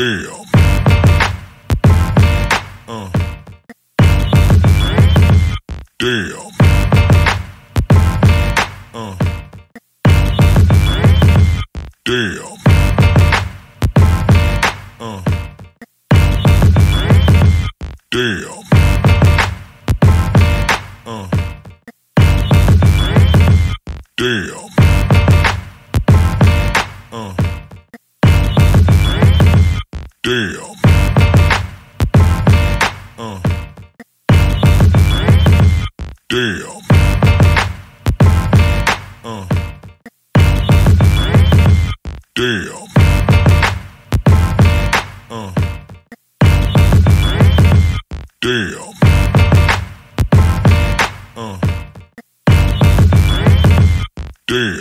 Damn. Damn. Damn. Damn. Damn. Damn. Damn. Damn. Damn. Damn.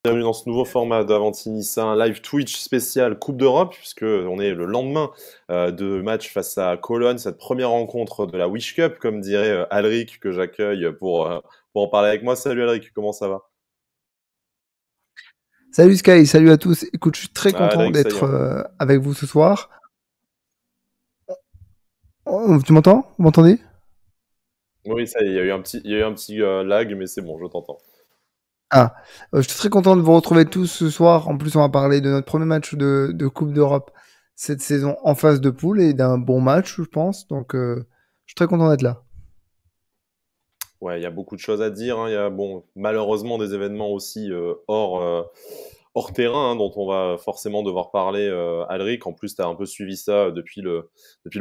Bienvenue dans ce nouveau format d'Avantini, un live Twitch spécial Coupe d'Europe, puisque on est le lendemain de match face à Cologne, cette première rencontre de la Wish Cup, comme dirait Alric, que j'accueille pour en parler avec moi. Salut Alric, comment ça va? Salut Sky, salut à tous. Écoute, je suis très content Alric, ça y d'être est. avec vous ce soir. Oh, tu m'entends? Vous m'entendez? Oui, ça y est, il y a eu un petit lag, mais c'est bon, je t'entends. Ah, je suis très content de vous retrouver tous ce soir. En plus, on va parler de notre premier match de Coupe d'Europe cette saison en phase de poule et d'un bon match, je pense. Donc, je suis très content d'être là. Ouais, il y a beaucoup de choses à dire, hein. Il y a malheureusement des événements aussi hors terrain, hein, dont on va forcément devoir parler, Alric. En plus, tu as un peu suivi ça depuis le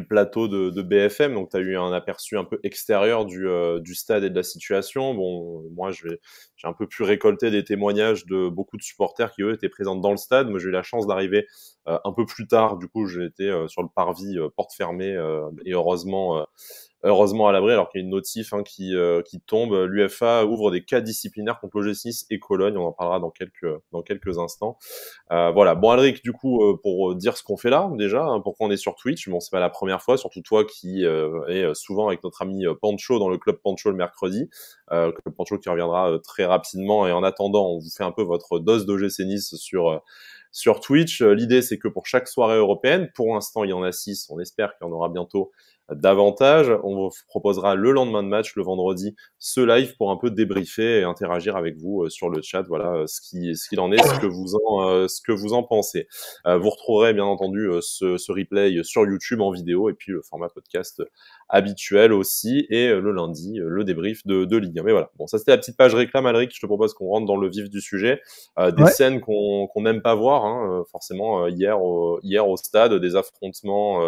plateau de BFM, donc tu as eu un aperçu un peu extérieur du stade et de la situation. Bon, moi, j'ai un peu pu récolter des témoignages de beaucoup de supporters qui, eux, étaient présents dans le stade. Moi, j'ai eu la chance d'arriver un peu plus tard. Du coup, j'ai été sur le parvis, porte fermée, et heureusement à l'abri, alors qu'il y a une notif qui tombe. L'UEFA ouvre des cas disciplinaires contre l'OGC Nice et Cologne. On en parlera dans quelques instants. Voilà. Bon, Alric, du coup, pour dire ce qu'on fait là, déjà, hein, pourquoi on est sur Twitch. Bon, c'est pas la première fois, surtout toi qui est souvent avec notre ami Pancho dans le club Pancho le mercredi. Club Pancho qui reviendra très rapidement. Et en attendant, on vous fait un peu votre dose d'OGC Nice sur Twitch. L'idée, c'est que pour chaque soirée européenne, pour l'instant, il y en a 6. On espère qu'il y en aura bientôt davantage. On vous proposera le lendemain de match, le vendredi, ce live pour un peu débriefer et interagir avec vous sur le chat. Voilà ce qu'il en est, ce que vous en pensez. Vous retrouverez bien entendu ce replay sur YouTube en vidéo et puis le format podcast habituel aussi, et le lundi, le débrief de Ligue 1. Mais voilà, bon, ça c'était la petite page réclame, Alric. Je te propose qu'on rentre dans le vif du sujet. Des Ouais. scènes qu'on n'aime pas voir, hein, forcément, hier au stade, des affrontements,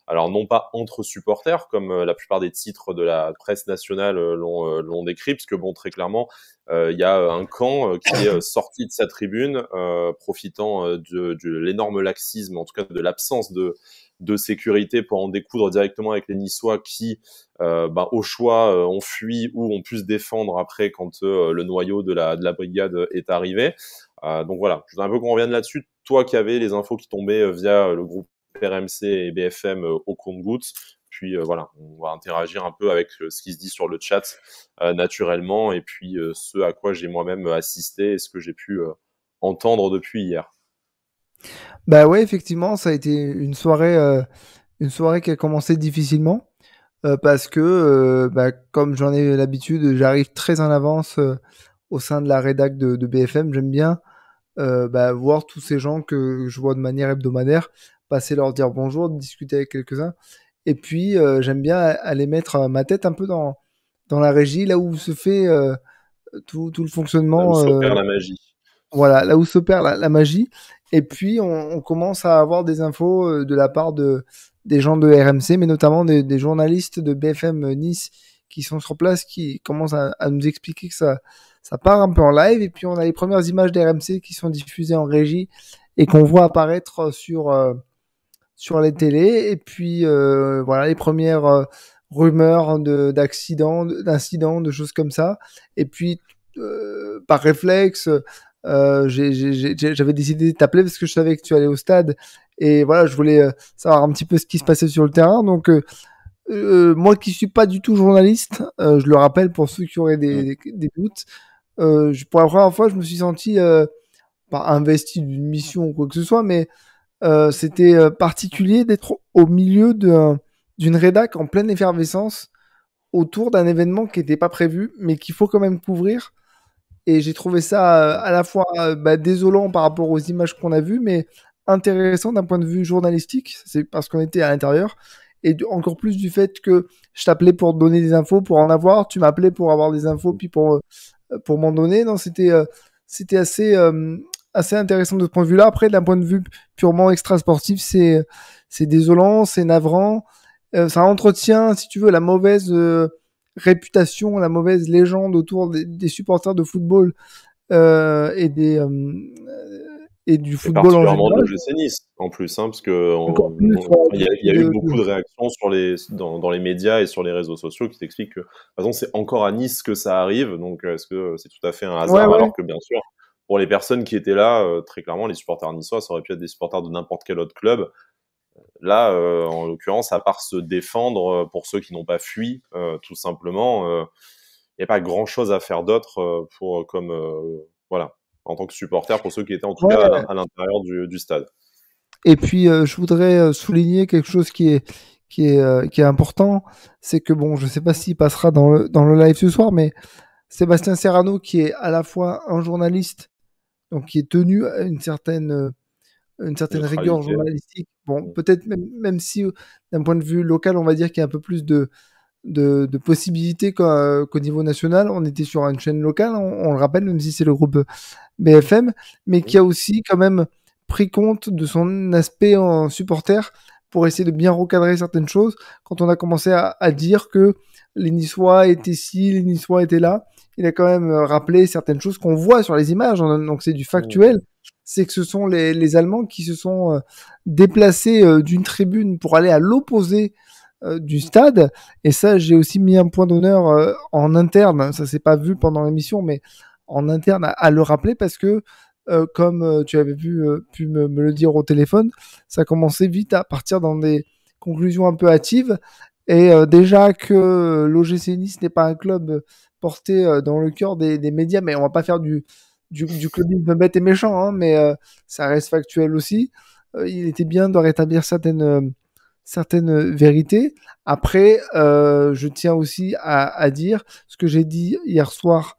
alors non pas entre supporters, comme la plupart des titres de la presse nationale l'ont décrit, parce que bon, très clairement, il y a un camp qui est sorti de sa tribune, profitant de l'énorme laxisme, en tout cas de l'absence de sécurité, pour en découdre directement avec les Niçois qui, au choix, ont fui ou ont pu se défendre après quand le noyau de la brigade est arrivé. Donc voilà, je voudrais un peu qu'on revienne là-dessus. Toi qui avais les infos qui tombaient via le groupe RMC et BFM au compte-gouttes, puis voilà, on va interagir un peu avec ce qui se dit sur le chat naturellement, et puis ce à quoi j'ai moi-même assisté et ce que j'ai pu entendre depuis hier. Bah ouais, effectivement, ça a été une soirée qui a commencé difficilement parce que, comme j'en ai l'habitude, j'arrive très en avance au sein de la rédac de BFM. J'aime bien voir tous ces gens que je vois de manière hebdomadaire passer, leur dire bonjour, discuter avec quelques-uns. Et puis, j'aime bien aller mettre ma tête un peu dans la régie, là où se fait tout le Là où fonctionnement. s'opère la magie. Voilà, là où s'opère la magie. Et puis, on commence à avoir des infos de la part des gens de RMC, mais notamment des journalistes de BFM Nice qui sont sur place, qui commencent à nous expliquer que ça part un peu en live. Et puis, on a les premières images d'RMC qui sont diffusées en régie et qu'on voit apparaître sur les télés. Et puis, voilà, les premières rumeurs d'incidents, de choses comme ça. Et puis, par réflexe, j'avais décidé de t'appeler parce que je savais que tu allais au stade. Et voilà, je voulais savoir un petit peu ce qui se passait sur le terrain. Donc, moi qui suis pas du tout journaliste, je le rappelle pour ceux qui auraient des doutes, pour la première fois, je me suis senti pas investi d'une mission ou quoi que ce soit, mais c'était particulier d'être au milieu d'une rédac en pleine effervescence autour d'un événement qui n'était pas prévu, mais qu'il faut quand même couvrir. Et j'ai trouvé ça à la fois désolant par rapport aux images qu'on a vues, mais intéressant d'un point de vue journalistique. C'est parce qu'on était à l'intérieur. Et encore plus du fait que je t'appelais pour te donner des infos, pour en avoir. Tu m'appelais pour avoir des infos, puis pour m'en donner. Non, c'était assez intéressant de ce point de vue-là. Après, d'un point de vue purement extra-sportif, c'est désolant, c'est navrant. Ça entretient, si tu veux, la mauvaise réputation, la mauvaise légende autour des supporters de football et du football en particulièrement de général. l'OGC Nice, en plus, hein, parce que il y a eu beaucoup de réactions dans les médias et sur les réseaux sociaux qui t'expliquent que, de toute façon, c'est encore à Nice que ça arrive, donc est-ce que c'est tout à fait un hasard, alors que bien sûr, pour les personnes qui étaient là, très clairement, les supporters niçois, ça aurait pu être des supporters de n'importe quel autre club. Là, en l'occurrence, à part se défendre pour ceux qui n'ont pas fui, tout simplement, il n'y a pas grand-chose à faire d'autre voilà, en tant que supporter, pour ceux qui étaient en tout cas à l'intérieur du stade. Et puis, je voudrais souligner quelque chose qui est important, c'est que bon, je sais pas s'il passera dans le live ce soir, mais Sébastien Serrano, qui est à la fois un journaliste, donc qui est tenu à une certaine rigueur journalistique. Bon, peut-être même si d'un point de vue local, on va dire qu'il y a un peu plus de possibilités qu'au niveau national. On était sur une chaîne locale, on le rappelle, même si c'est le groupe BFM, mais qui a aussi quand même pris compte de son aspect en supporter pour essayer de bien recadrer certaines choses. Quand on a commencé à dire que les Niçois étaient ci, les Niçois étaient là, il a quand même rappelé certaines choses qu'on voit sur les images, donc c'est du factuel. C'est que ce sont les Allemands qui se sont déplacés d'une tribune pour aller à l'opposé du stade. Et ça, j'ai aussi mis un point d'honneur en interne. Ça s'est pas vu pendant l'émission, mais en interne à le rappeler parce que comme tu avais pu me le dire au téléphone, ça commençait vite à partir dans des conclusions un peu hâtives. Et déjà que l'OGC Nice n'est pas un club porté dans le cœur des médias, mais on va pas faire du clubisme bête et méchant, hein, mais ça reste factuel aussi. Il était bien de rétablir certaines vérités. Après, je tiens aussi à dire ce que j'ai dit hier soir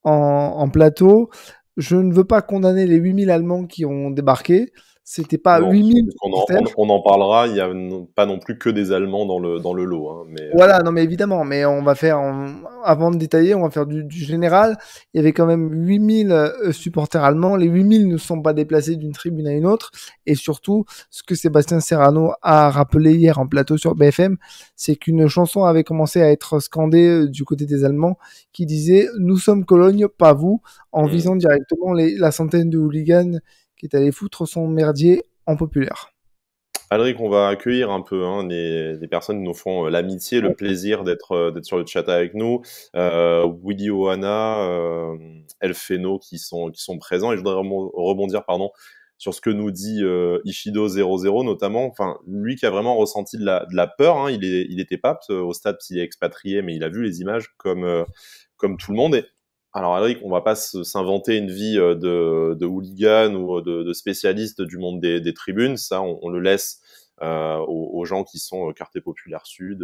en plateau. Je ne veux pas condamner les 8000 Allemands qui ont débarqué. C'était pas 8000. On en parlera. Il n'y a pas non plus que des Allemands dans le lot. Hein, mais... Voilà, non, mais évidemment. Mais on va faire, avant de détailler, on va faire du général. Il y avait quand même 8000 supporters allemands. Les 8000 ne sont pas déplacés d'une tribune à une autre. Et surtout, ce que Sébastien Serrano a rappelé hier en plateau sur BFM, c'est qu'une chanson avait commencé à être scandée du côté des Allemands qui disait « Nous sommes Cologne, pas vous », en visant directement la centaine de hooligans qui est allé foutre son merdier en populaire. Alric, on va accueillir un peu les personnes qui nous font l'amitié, le plaisir d'être sur le chat avec nous. Willy Ohana, Elfeno qui sont présents. Et je voudrais rebondir sur ce que nous dit Ishido00 notamment. Enfin, lui qui a vraiment ressenti de la peur. Hein. Il était pas au stade s'il est expatrié, mais il a vu les images comme tout le monde. Alors, Alric, on va pas s'inventer une vie de hooligan ou de spécialiste du monde des tribunes. Ça, on le laisse aux gens qui sont quartier populaire sud,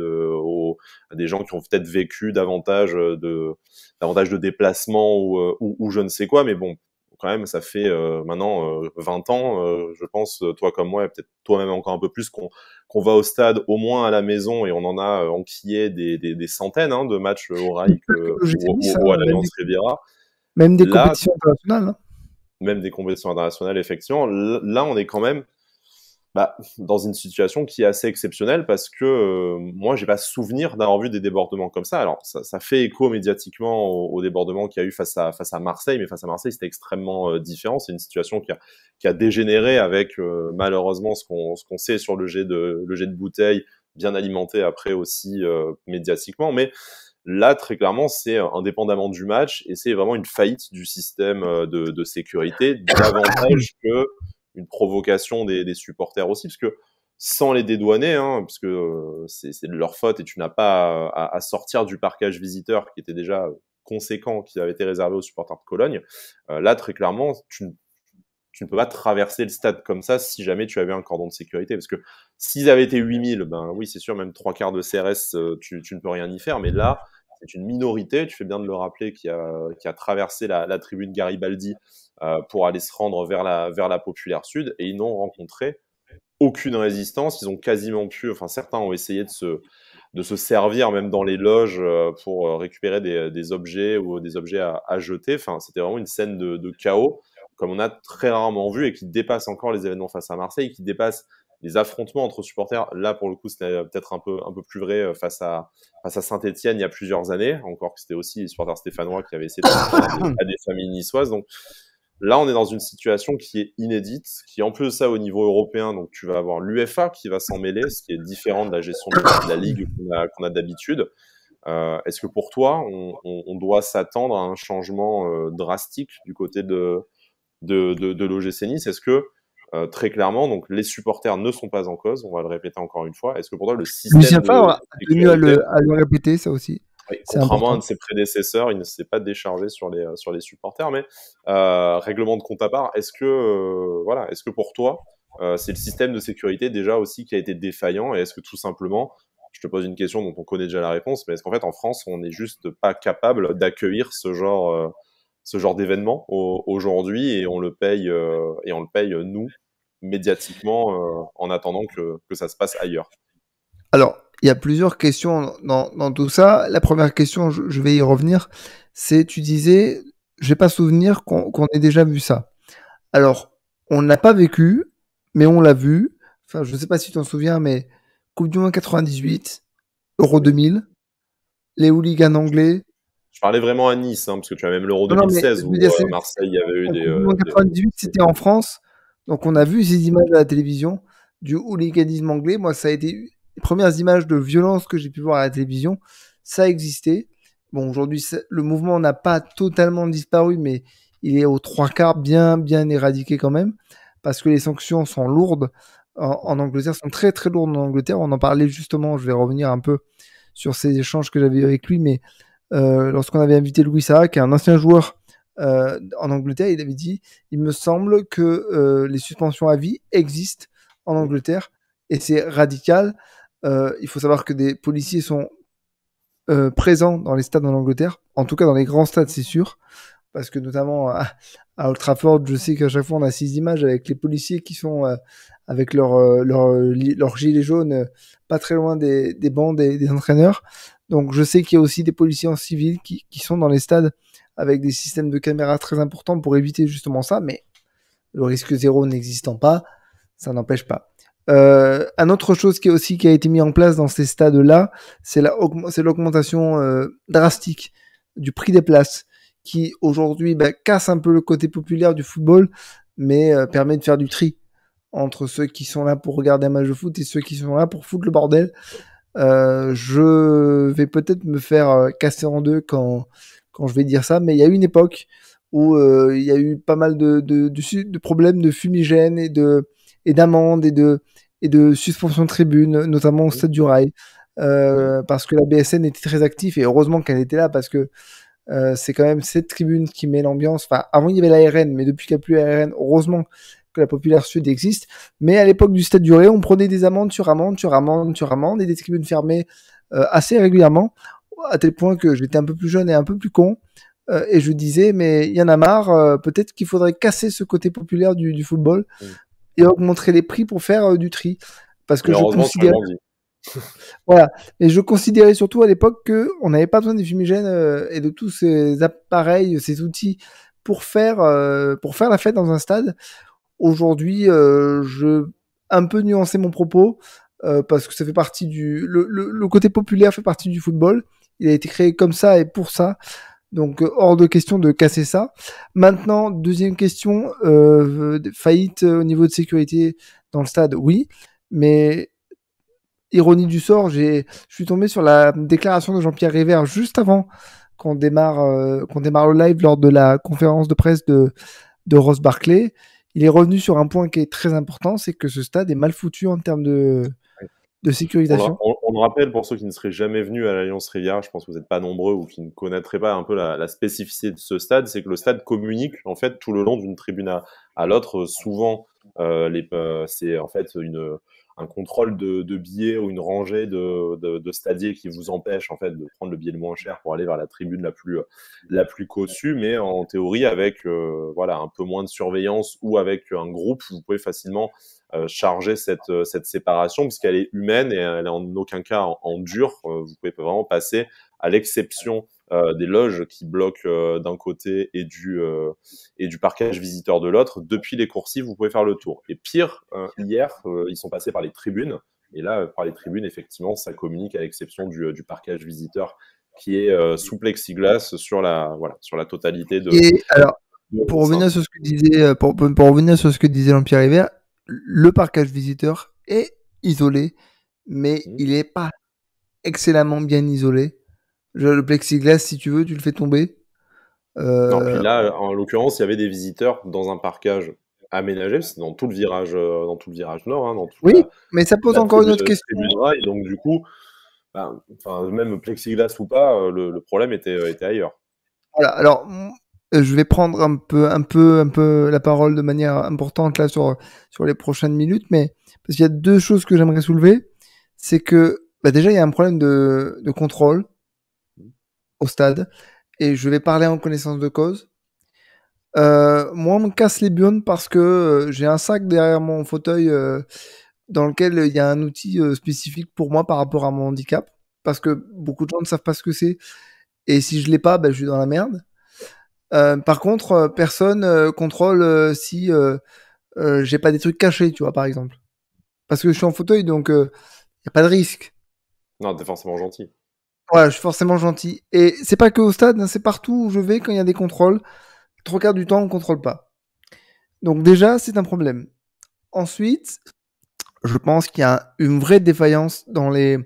à des gens qui ont peut-être vécu davantage de déplacements ou je ne sais quoi. Mais bon, quand même, ça fait maintenant 20 ans, je pense, toi comme moi, et peut-être toi-même encore un peu plus, qu'on va au stade au moins à la maison, et on en a enquillé des centaines de matchs au Rail ou à l'Alliance Riviera. Même des compétitions internationales. Hein. Même des compétitions internationales, effectivement. Là, on est quand même dans une situation qui est assez exceptionnelle parce que moi, j'ai pas souvenir d'avoir vu des débordements comme ça. Alors, ça fait écho médiatiquement au débordement qu'il y a eu face à Marseille, mais face à Marseille, c'était extrêmement différent. C'est une situation qui a dégénéré avec malheureusement ce qu'on sait sur le jet de bouteille, bien alimenté après aussi médiatiquement. Mais là, très clairement, c'est indépendamment du match et c'est vraiment une faillite du système de sécurité, davantage que une provocation des supporters aussi, parce que sans les dédouaner, hein, parce que c'est de leur faute et tu n'as pas à sortir du parquage visiteur qui était déjà conséquent, qui avait été réservé aux supporters de Cologne. Là, très clairement, tu ne peux pas traverser le stade comme ça si jamais tu avais un cordon de sécurité. Parce que s'ils avaient été 8000, ben oui, c'est sûr, même 3/4 de CRS, tu ne peux rien y faire. Mais là, c'est une minorité, tu fais bien de le rappeler, qui a traversé la tribune Garibaldi pour aller se rendre vers la Populaire Sud. Et ils n'ont rencontré aucune résistance. Ils ont quasiment pu, enfin certains ont essayé de se servir même dans les loges pour récupérer des objets ou des objets à jeter. Enfin, c'était vraiment une scène de chaos, comme on a très rarement vu et qui dépasse encore les événements face à Marseille, qui dépasse les affrontements entre supporters. Là, pour le coup, c'était peut-être un peu plus vrai face à Saint-Etienne il y a plusieurs années, encore que c'était aussi les supporters stéphanois qui avaient essayé de faire à des familles niçoises. Donc là, on est dans une situation qui est inédite, qui en plus de ça au niveau européen, donc tu vas avoir l'UEFA qui va s'en mêler, ce qui est différent de la gestion de la Ligue qu'on a d'habitude. Est-ce que pour toi, on doit s'attendre à un changement drastique du côté de l'OGC Nice? Est-ce que très clairement, donc les supporters ne sont pas en cause, on va le répéter encore une fois. Est-ce que pour toi, le système Lucien Favre a tenu à le répéter, ça aussi. Oui, contrairement à un de ses prédécesseurs, il ne s'est pas déchargé sur les supporters, mais règlement de compte à part, est-ce que pour toi, c'est le système de sécurité déjà aussi qui a été défaillant, et est-ce que tout simplement, je te pose une question dont on connaît déjà la réponse, mais est-ce qu'en fait en France, on n'est juste pas capable d'accueillir ce genre d'événement aujourd'hui, et on le paye nous, médiatiquement, en attendant que ça se passe ailleurs? Alors, il y a plusieurs questions dans tout ça. La première question, je vais y revenir, c'est, tu disais, je n'ai pas souvenir qu'on ait déjà vu ça. Alors, on n'a pas vécu, mais on l'a vu. Enfin, je ne sais pas si tu t'en souviens, mais Coupe du Monde 98, Euro 2000, les hooligans anglais. Je parlais vraiment à Nice, hein, parce que tu as même l'Euro 2016 où Marseille, il y avait eu des... Coupe du Monde 98, c'était en France. Donc, on a vu ces images à la télévision du hooliganisme anglais. Moi, ça a été... Les premières images de violence que j'ai pu voir à la télévision, ça existait. Bon, aujourd'hui, le mouvement n'a pas totalement disparu, mais il est aux 3/4 bien éradiqué quand même, parce que les sanctions sont lourdes en Angleterre, sont très très lourdes en Angleterre. On en parlait justement, je vais revenir un peu sur ces échanges que j'avais eu avec lui, mais lorsqu'on avait invité Louis Saha, qui est un ancien joueur en Angleterre, il avait dit, il me semble que les suspensions à vie existent en Angleterre, et c'est radical. Il faut savoir que des policiers sont présents dans les stades en Angleterre, en tout cas dans les grands stades, c'est sûr, parce que notamment à Old Trafford, je sais qu'à chaque fois on a ces images avec les policiers qui sont avec leur gilet jaune pas très loin des bancs des entraîneurs. Donc je sais qu'il y a aussi des policiers en civil qui sont dans les stades avec des systèmes de caméras très importants pour éviter justement ça, mais le risque zéro n'existant pas, ça n'empêche pas. Un autre chose qui a été mis en place dans ces stades-là, c'est l'augmentation drastique du prix des places, qui aujourd'hui casse un peu le côté populaire du football, mais permet de faire du tri entre ceux qui sont là pour regarder un match de foot et ceux qui sont là pour foutre le bordel. Je vais peut-être me faire casser en deux quand je vais dire ça, mais il y a eu une époque où il y a eu pas mal de problèmes de fumigène et d'amendes et de suspension de tribune, notamment au Stade du Rail, parce que la BSN était très active, et heureusement qu'elle était là, parce que c'est quand même cette tribune qui met l'ambiance. Enfin, avant il y avait la RN, mais depuis qu'il n'y a plus la RN, heureusement que la Populaire Sud existe. Mais à l'époque du Stade du Rail, on prenait des amendes sur amendes et des tribunes fermées assez régulièrement, à tel point que j'étais un peu plus jeune et un peu plus con, et je disais, mais il y en a marre, peut-être qu'il faudrait casser ce côté populaire du football et augmenter les prix pour faire du tri. Parce que je considère... Voilà. Et je considérais surtout à l'époque qu'on n'avait pas besoin des fumigènes et de tous ces appareils, ces outils pour faire la fête dans un stade. Aujourd'hui, je un peu nuancer mon propos parce que ça fait partie le côté populaire fait partie du football. Il a été créé comme ça et pour ça. Donc hors de question de casser ça. Maintenant, deuxième question, faillite au niveau de sécurité dans le stade, oui, mais ironie du sort, je suis tombé sur la déclaration de Jean-Pierre Révert juste avant qu'on démarre le live lors de la conférence de presse de Ross Barkley. il est revenu sur un point qui est très important, c'est que ce stade est mal foutu en termes de sécurisation. On le rappelle pour ceux qui ne seraient jamais venus à l'Alliance Riviera, je pense que vous n'êtes pas nombreux ou qui ne connaîtraient pas un peu la spécificité de ce stade, c'est que le stade communique en fait tout le long d'une tribune à l'autre. Souvent, c'est en fait un contrôle de billets ou une rangée de stadiers qui vous empêche en fait de prendre le billet le moins cher pour aller vers la tribune la plus cossue, mais en théorie avec voilà un peu moins de surveillance ou avec un groupe, vous pouvez facilement charger cette séparation puisqu'elle est humaine et elle est en aucun cas en dur. Vous pouvez vraiment passer à l'exception des loges qui bloquent d'un côté et du parquage visiteur de l'autre. Depuis les coursives, vous pouvez faire le tour. Et pire, hier, ils sont passés par les tribunes. Et là, par les tribunes, effectivement, ça communique à l'exception du parquage visiteur qui est sous plexiglas sur la totalité de. Et alors, pour revenir sur ce que disait, pour revenir sur ce que disait Jean-Pierre Hébert, le parquage visiteur est isolé, mais il n'est pas excellemment bien isolé. Le plexiglas, si tu veux, tu le fais tomber. Non, puis là, en l'occurrence, il y avait des visiteurs dans un parquage aménagé, c'est dans tout le virage nord, hein, dans toute oui, mais ça pose encore une autre question. Et donc du coup, même plexiglas ou pas, le problème était ailleurs. Voilà. Alors, je vais prendre un peu la parole de manière importante là sur les prochaines minutes, mais parce qu'il y a deux choses que j'aimerais soulever, c'est que déjà il y a un problème de contrôle au stade, et je vais parler en connaissance de cause. Moi, on me casse les burnes parce que j'ai un sac derrière mon fauteuil dans lequel il y a un outil spécifique pour moi par rapport à mon handicap, parce que beaucoup de gens ne savent pas ce que c'est, et si je l'ai pas, je suis dans la merde. Par contre, personne contrôle si j'ai pas des trucs cachés, tu vois, par exemple. Parce que je suis en fauteuil, donc y a pas de risque. Non, t'es forcément gentil. Ouais, je suis forcément gentil. Et c'est pas que au stade, hein, c'est partout où je vais quand il y a des contrôles. 3/4 du temps, on contrôle pas. Donc déjà, c'est un problème. Ensuite, je pense qu'il y a une vraie défaillance dans les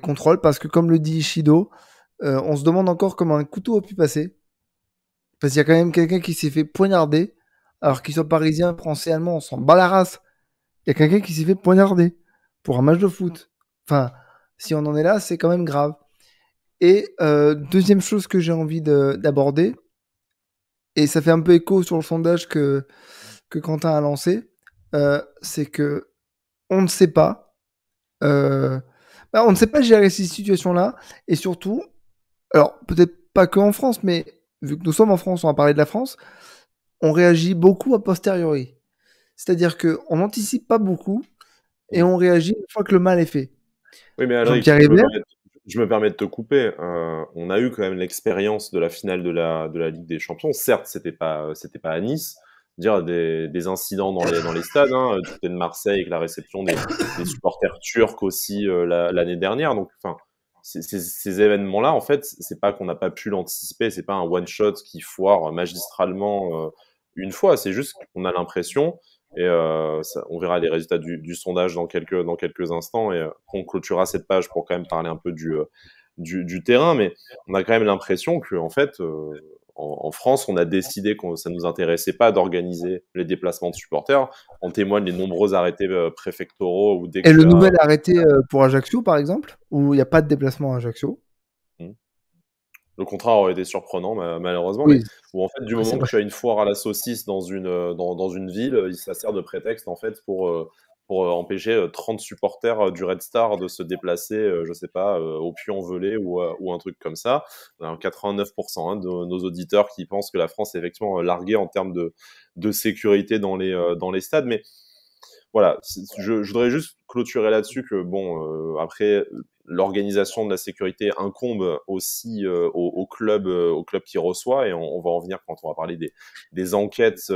contrôles, parce que comme le dit Ishido, on se demande encore comment un couteau a pu passer. Parce qu'il y a quand même quelqu'un qui s'est fait poignarder, alors qu'il soit parisien, français, allemand, on s'en bat la race. Il y a quelqu'un qui s'est fait poignarder pour un match de foot. Enfin, si on en est là, c'est quand même grave. Et deuxième chose que j'ai envie d'aborder, et ça fait un peu écho sur le sondage que Quentin a lancé, c'est que on ne sait pas. On ne sait pas gérer ces situations-là, et surtout, alors peut-être pas que en France, mais vu que nous sommes en France, on va parler de la France, on réagit beaucoup a posteriori. C'est-à-dire qu'on n'anticipe pas beaucoup et on réagit une fois que le mal est fait. Oui, mais Alric, je me permets de te couper. On a eu quand même l'expérience de la finale de la Ligue des Champions. Certes, c'était pas à Nice. Dire des incidents dans les stades, hein, du côté de Marseille avec la réception des supporters turcs aussi l'année dernière. Donc, enfin, ces événements-là, en fait, c'est pas qu'on n'a pas pu l'anticiper, c'est pas un one shot qui foire magistralement une fois. C'est juste qu'on a l'impression, et on verra les résultats du sondage dans quelques instants, et qu'on clôturera cette page pour quand même parler un peu du terrain, mais on a quand même l'impression que en fait en France, on a décidé que ça ne nous intéressait pas d'organiser les déplacements de supporters. En témoignent les nombreux arrêtés préfectoraux. Et le nouvel arrêté pour Ajaccio, par exemple, où il n'y a pas de déplacement à Ajaccio. Le contrat aurait été surprenant, malheureusement, oui. Mais où en fait, du moment que tu as une foire à la saucisse dans une ville, ça sert de prétexte en fait pour empêcher 30 supporters du Red Star de se déplacer, je sais pas, au Puy-en-Velay ou un truc comme ça. 89% de nos auditeurs qui pensent que la France est effectivement larguée en termes de sécurité dans les stades. Mais voilà, je voudrais juste clôturer là-dessus que, bon, après, l'organisation de la sécurité incombe aussi au club qui reçoit, et on va en venir quand on va parler des enquêtes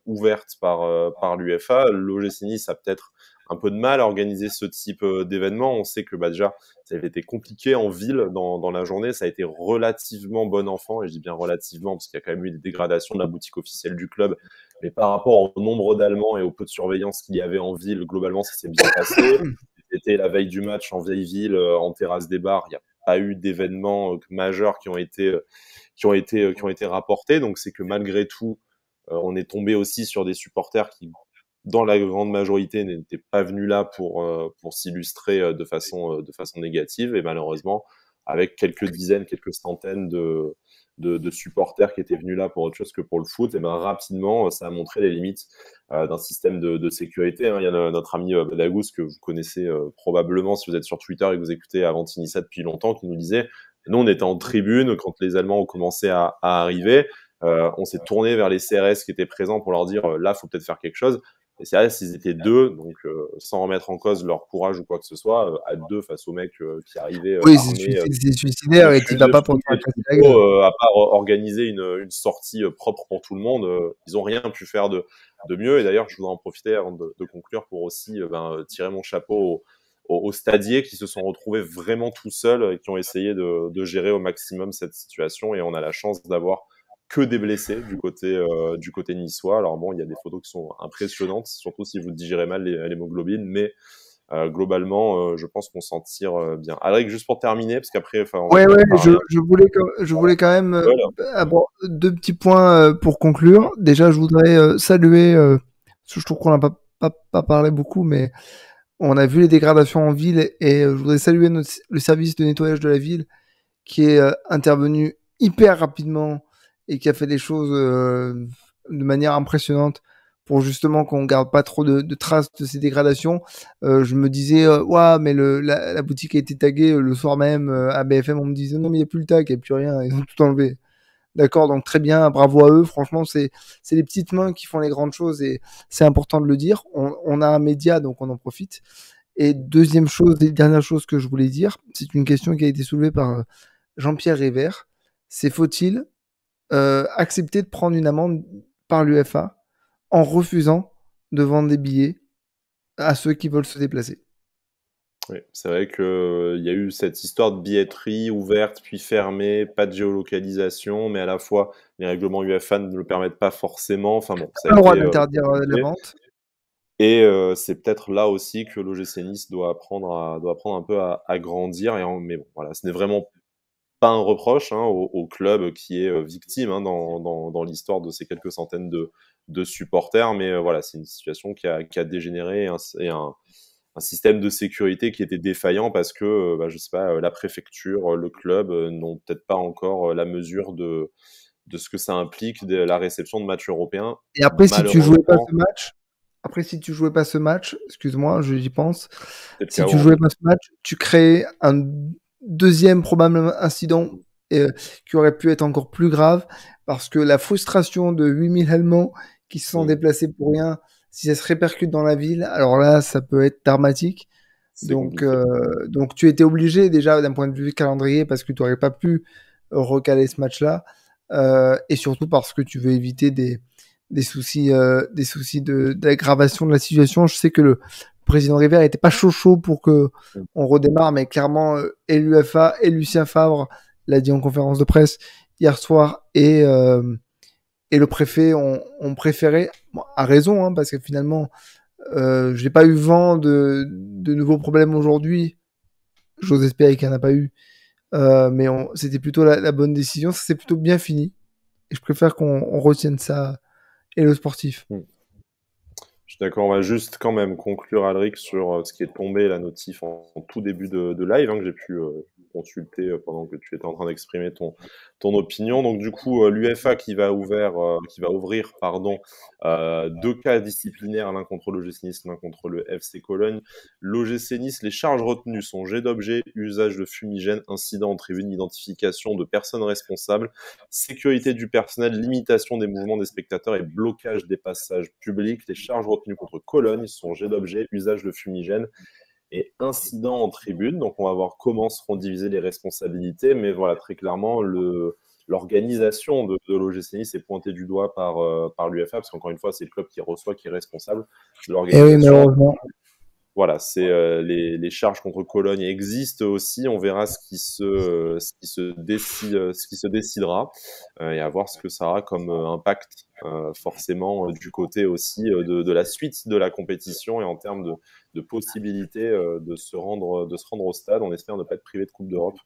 ouvertes par l'UEFA. L'OGC Nice a peut-être un peu de mal à organiser ce type d'événement. On sait que déjà, ça avait été compliqué en ville dans la journée. Ça a été relativement bon enfant, et je dis bien relativement parce qu'il y a quand même eu des dégradations de la boutique officielle du club. Mais par rapport au nombre d'Allemands et au peu de surveillance qu'il y avait en ville, globalement, ça s'est bien passé. C'était la veille du match en vieille ville, en terrasse des bars. Il n'y a pas eu d'événements majeurs qui ont été rapportés. Donc, c'est que malgré tout, On est tombé aussi sur des supporters qui, dans la grande majorité, n'étaient pas venus là pour s'illustrer de façon négative, et malheureusement, avec quelques dizaines, quelques centaines de supporters qui étaient venus là pour autre chose que pour le foot, et ben rapidement, ça a montré les limites d'un système de sécurité. Hein. Il y a notre ami Badagous, que vous connaissez probablement si vous êtes sur Twitter et que vous écoutez Avantinissa depuis longtemps, qui nous disait, nous on était en tribune quand les Allemands ont commencé à arriver, on s'est tourné vers les CRS qui étaient présents pour leur dire là, faut peut-être faire quelque chose. Et c'est vrai, s'ils étaient deux, donc sans remettre en cause leur courage ou quoi que ce soit, à deux face aux mecs qui arrivaient Oui, armés, c'est suicidaire et tu vas pas pour te faire casser la gueule. à part organiser une sortie propre pour tout le monde, ils ont rien pu faire de mieux. Et d'ailleurs, je voudrais en profiter avant de conclure pour aussi tirer mon chapeau aux stadiers qui se sont retrouvés vraiment tout seuls et qui ont essayé de gérer au maximum cette situation. Et on a la chance d'avoir que des blessés du côté niçois. Alors bon, il y a des photos qui sont impressionnantes, surtout si vous digérez mal l'hémoglobine, mais globalement, je pense qu'on s'en tire bien. Alric, juste pour terminer, parce qu'après, ouais, je voulais quand même avoir deux petits points pour conclure. Déjà, je voudrais saluer, je trouve qu'on n'a pas parlé beaucoup, mais on a vu les dégradations en ville, et je voudrais saluer le service de nettoyage de la ville qui est intervenu hyper rapidement et qui a fait des choses de manière impressionnante pour justement qu'on garde pas trop de traces de ces dégradations. Je me disais, ouais, mais la boutique a été taguée le soir même à BFM. On me disait, non, mais il n'y a plus le tag, il n'y a plus rien, ils ont tout enlevé. D'accord, donc très bien, bravo à eux. Franchement, c'est les petites mains qui font les grandes choses, et c'est important de le dire. On a un média, donc on en profite. Et deuxième chose, et dernière chose que je voulais dire, c'est une question qui a été soulevée par Jean-Pierre Révert. C'est faut-il accepter de prendre une amende par l'UEFA en refusant de vendre des billets à ceux qui veulent se déplacer? Oui, c'est vrai qu'il y a eu cette histoire de billetterie ouverte puis fermée, pas de géolocalisation, mais à la fois les règlements UEFA ne le permettent pas forcément. Enfin bon, ça Pas a le droit été d'interdire la compliqué. vente. Et c'est peut-être là aussi que l'OGC Nice doit apprendre un peu à grandir. Mais bon, voilà, ce n'est vraiment pas un reproche au club qui est victime dans l'histoire de ces quelques centaines de supporters. Mais voilà, c'est une situation qui a dégénéré, et un système de sécurité qui était défaillant parce que, je sais pas, la préfecture, le club n'ont peut-être pas encore la mesure de ce que ça implique, de la réception de matchs européens. Et après, si tu jouais pas Malheureusement, ce match, excuse-moi, j'y pense. c'est le Si cas tu jouais pas ce match, tu créais un deuxième probable incident qui aurait pu être encore plus grave, parce que la frustration de 8000 Allemands qui se sont déplacés pour rien, si ça se répercute dans la ville, alors là, ça peut être dramatique. c'est Donc, compliqué. donc tu étais obligé déjà d'un point de vue calendrier, parce que tu n'aurais pas pu recaler ce match-là, et surtout parce que tu veux éviter des soucis d'aggravation de la situation. Je sais que le président River était pas chaud pour que on redémarre, mais clairement, et l'UEFA et Lucien Favre l'a dit en conférence de presse hier soir, et le préfet ont préféré, bon, à raison, hein, parce que finalement, j'ai pas eu vent de nouveaux problèmes aujourd'hui. J'ose espérer qu'il n'y en a pas eu. Mais c'était plutôt la bonne décision. Ça s'est plutôt bien fini. Et je préfère qu'on retienne ça, et le sportif. Je suis d'accord, on va juste quand même conclure, Alric, sur ce qui est tombé, la notif en tout début de live, que j'ai pu consulter pendant que tu étais en train d'exprimer ton opinion. Donc du coup, l'UEFA qui va ouvrir deux cas disciplinaires, l'un contre l'OGC Nice, l'un contre le FC Cologne. L'OGC Nice, les charges retenues sont jet d'objet, usage de fumigène, incident en tribune, identification de personnes responsables, sécurité du personnel, limitation des mouvements des spectateurs et blocage des passages publics. Les charges retenues contre Cologne sont jet d'objet, usage de fumigène et incident en tribune. Donc on va voir comment seront divisées les responsabilités, mais voilà, très clairement, l'organisation de l'OGC Nice est pointée du doigt par l'UEFA, parce qu'encore une fois, c'est le club qui reçoit, qui est responsable de l'organisation. Et oui, malheureusement. Voilà, c'est les charges contre Cologne existent aussi. On verra ce qui se décidera, et à voir ce que ça aura comme impact forcément du côté aussi de la suite de la compétition, et en termes de possibilités de se rendre au stade. On espère ne pas être privé de Coupe d'Europe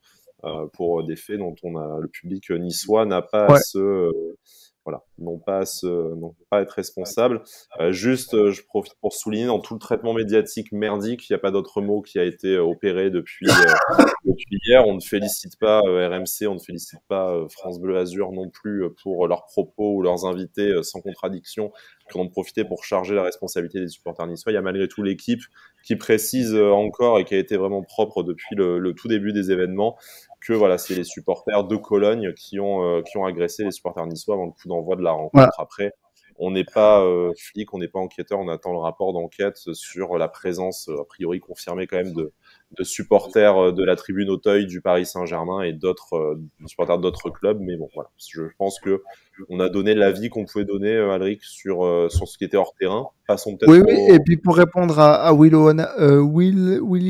pour des faits dont le public niçois n'a pas voilà, n'ont pas à être responsables. Je profite pour souligner dans tout le traitement médiatique merdique, il n'y a pas d'autre mot qui a été opéré depuis hier. On ne félicite pas RMC, on ne félicite pas France Bleu Azur non plus pour leurs propos ou leurs invités sans contradiction qui en ont profité pour charger la responsabilité des supporters niçois. Il y a malgré tout l'équipe qui précise encore et qui a été vraiment propre depuis le tout début des événements que voilà, c'est les supporters de Cologne qui ont agressé les supporters niçois avant le coup d'envoi de la rencontre. Voilà. Après, on n'est pas flic, on n'est pas enquêteur, on attend le rapport d'enquête sur la présence a priori confirmée quand même de supporters de la tribune Auteuil du Paris Saint-Germain et d'autres supporters d'autres clubs. Mais bon, voilà, je pense que on a donné l'avis qu'on pouvait donner, Alric, sur ce qui était hors terrain. Passons peut-être Oui, et puis pour répondre à Willy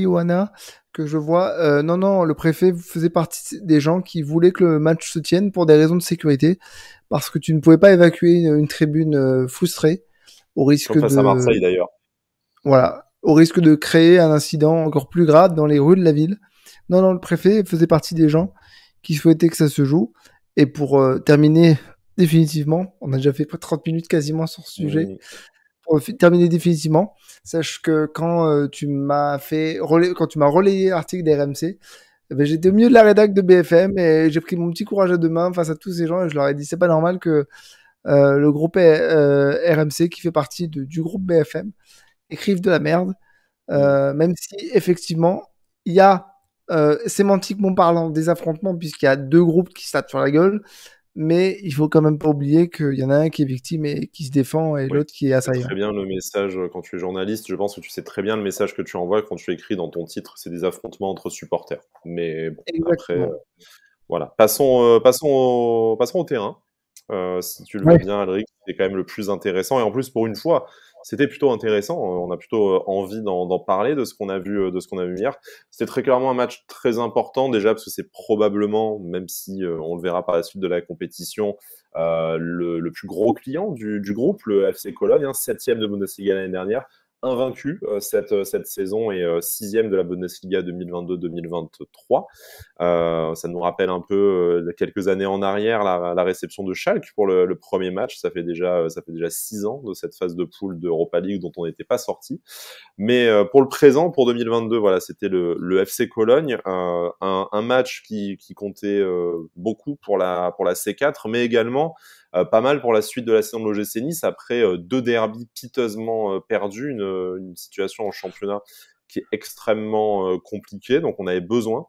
Oana, que je vois, non, le préfet faisait partie des gens qui voulaient que le match se tienne pour des raisons de sécurité, parce que tu ne pouvais pas évacuer une tribune frustrée, au risque comme face à Marseille d'ailleurs. Voilà, au risque de créer un incident encore plus grave dans les rues de la ville. Non, le préfet faisait partie des gens qui souhaitaient que ça se joue. Et pour terminer définitivement, on a déjà fait 30 minutes quasiment sur ce sujet. Oui. Pour terminer définitivement, sache que quand tu m'as relayé l'article des RMC, j'étais au milieu de la rédac de BFM et j'ai pris mon petit courage à deux mains face à tous ces gens et je leur ai dit c'est pas normal que le groupe RMC qui fait partie du groupe BFM écrive de la merde, même si effectivement il y a sémantiquement parlant des affrontements puisqu'il y a deux groupes qui se tapent sur la gueule. Mais il faut quand même pas oublier qu'il y en a un qui est victime et qui se défend et l'autre qui est assaillant. C'est très bien le message quand tu es journaliste. Je pense que tu sais très bien le message que tu envoies quand tu écris dans ton titre. C'est des affrontements entre supporters. Mais bon, après, voilà. Passons au terrain. Si tu le veux bien, Alric, c'est quand même le plus intéressant. Et en plus, pour une fois, c'était plutôt intéressant. On a plutôt envie d'en parler de ce qu'on a vu hier. C'était très clairement un match très important déjà parce que c'est probablement, même si on le verra par la suite de la compétition, le plus gros client du groupe, le FC Cologne, 7e de Bundesliga l'année dernière, invaincu cette saison et 6e de la Bundesliga 2022-2023. Ça nous rappelle un peu quelques années en arrière la réception de Schalke pour le premier match. Ça fait déjà 6 ans de cette phase de poule d'Europa League dont on n'était pas sorti. Mais pour le présent, pour 2022, voilà, c'était le FC Cologne, un match qui comptait beaucoup pour la C4, mais également pas mal pour la suite de la saison de l'OGC Nice après 2 derbys piteusement perdus, une situation en championnat qui est extrêmement compliquée. Donc on avait besoin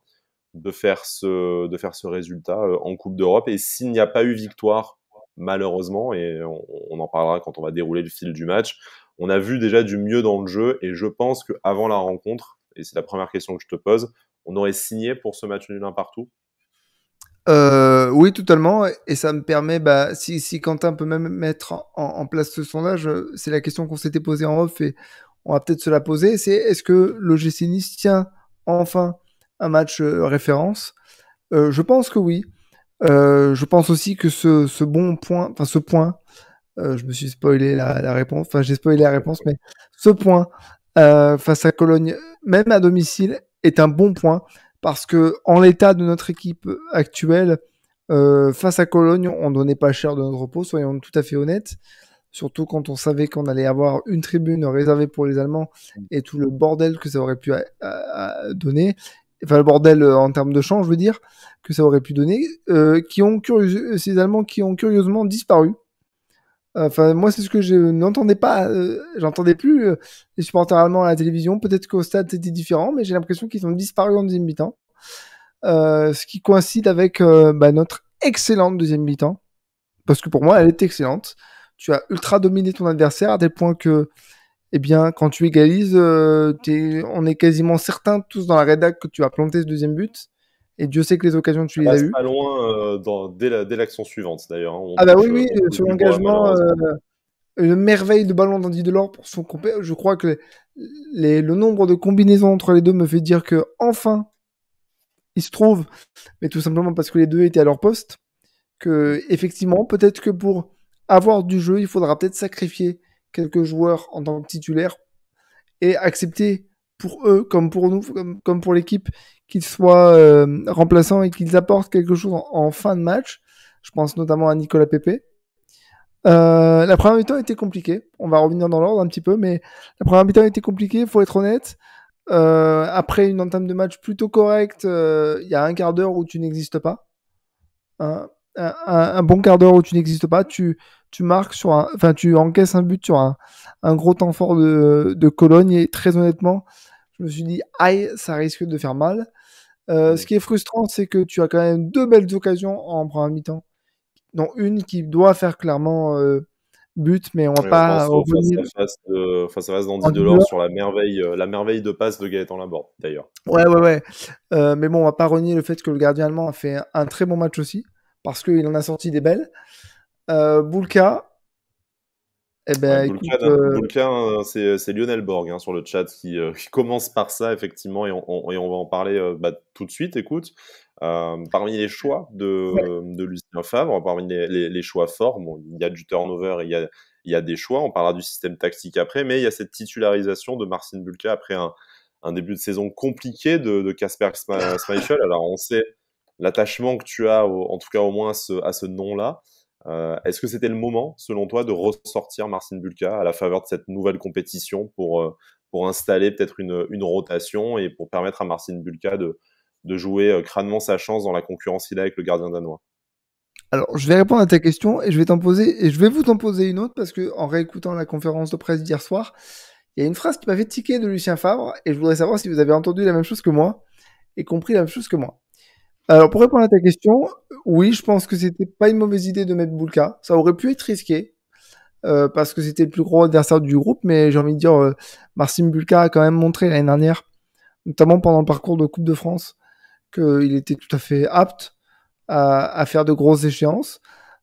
de faire ce résultat en Coupe d'Europe. Et s'il n'y a pas eu victoire, malheureusement, et on en parlera quand on va dérouler le fil du match, on a vu déjà du mieux dans le jeu. Et je pense qu'avant la rencontre, et c'est la première question que je te pose, on aurait signé pour ce match nul un partout? Oui, totalement. Et ça me permet, si Quentin peut même mettre en place ce sondage, c'est la question qu'on s'était posée en off et on va peut-être se la poser. C'est est-ce que l'OGC Nice tient enfin un match référence? Je pense que oui. Je pense aussi que ce point, je me suis spoilé la réponse, j'ai spoilé la réponse, mais ce point face à Cologne, même à domicile, est un bon point. Parce que en l'état de notre équipe actuelle, face à Cologne, on donnait pas cher de notre repos, soyons tout à fait honnêtes. Surtout quand on savait qu'on allait avoir une tribune réservée pour les Allemands et tout le bordel que ça aurait pu donner. Enfin, le bordel en termes de champ, je veux dire, que ça aurait pu donner. Ces Allemands qui ont curieusement disparu. Enfin, moi, c'est ce que je n'entendais pas. J'entendais plus les supporters allemands à la télévision. Peut-être qu'au stade, c'était différent, mais j'ai l'impression qu'ils ont disparu en deuxième mi-temps. Ce qui coïncide avec notre excellente deuxième mi-temps. Parce que pour moi, elle est excellente. Tu as ultra dominé ton adversaire à tel point que, quand tu égalises, on est quasiment certains, tous dans la rédac, que tu as planté ce deuxième but. Et Dieu sait que les occasions, tu les as eues. Pas loin dès l'action suivante, d'ailleurs. Oui, sur l'engagement, une merveille de ballon d'Andy Delors pour son compère. Je crois que le nombre de combinaisons entre les deux me fait dire que enfin, il se trouve, mais tout simplement parce que les deux étaient à leur poste, que effectivement, peut-être que pour avoir du jeu, il faudra peut-être sacrifier quelques joueurs en tant que titulaires et accepter pour eux, comme pour nous, comme pour l'équipe, qu'ils soient remplaçants et qu'ils apportent quelque chose en fin de match. Je pense notamment à Nicolas Pepe. La première mi-temps était compliquée. On va revenir dans l'ordre un petit peu, mais la première mi-temps était compliquée, faut être honnête. Après une entame de match plutôt correcte, il y a un quart d'heure où tu n'existes pas. Un bon quart d'heure où tu n'existes pas. Tu marques tu encaisses un but sur un gros temps fort de Cologne et très honnêtement, je me suis dit, aïe, ça risque de faire mal. Ce qui est frustrant, c'est que tu as quand même 2 belles occasions en première mi-temps. dont une qui doit faire clairement but, mais on va Et on pas pense au revenir. face à face d'Andy Andy Delors Delors. sur la merveille de passe de Gaëtan Laborde, d'ailleurs. Ouais. Mais bon, on va pas renier le fait que le gardien allemand a fait un très bon match aussi, parce qu'il en a sorti des belles. Bulka, eh Ouais, ben écoute, Boulka, hein, c'est Lionel Borg hein, sur le chat qui commence par ça, effectivement, et on va en parler tout de suite. Écoute, parmi les choix ouais, de Lucien Favre, parmi les choix forts, bon, il y a du turnover, il y a des choix, on parlera du système tactique après, mais il y a cette titularisation de Marcin Bulka après un début de saison compliqué de Kasper Schmeichel. Alors, on sait l'attachement que tu as, en tout cas au moins à ce nom-là. Est-ce que c'était le moment, selon toi, de ressortir Marcin Bulka à la faveur de cette nouvelle compétition pour installer peut-être une rotation et pour permettre à Marcin Bulka de jouer crânement sa chance dans la concurrence qu'il a avec le gardien danois? alors je vais répondre à ta question et je vais vous en poser une autre parce que en réécoutant la conférence de presse d'hier soir, il y a une phrase qui m'a fait tiquer de Lucien Favre et je voudrais savoir si vous avez entendu la même chose que moi et compris la même chose que moi. Alors, pour répondre à ta question, oui, je pense que c'était pas une mauvaise idée de mettre Bulka. Ça aurait pu être risqué, parce que c'était le plus gros adversaire du groupe, mais j'ai envie de dire, Marcin Bulka a quand même montré l'année dernière, notamment pendant le parcours de Coupe de France, qu'il était tout à fait apte à faire de grosses échéances.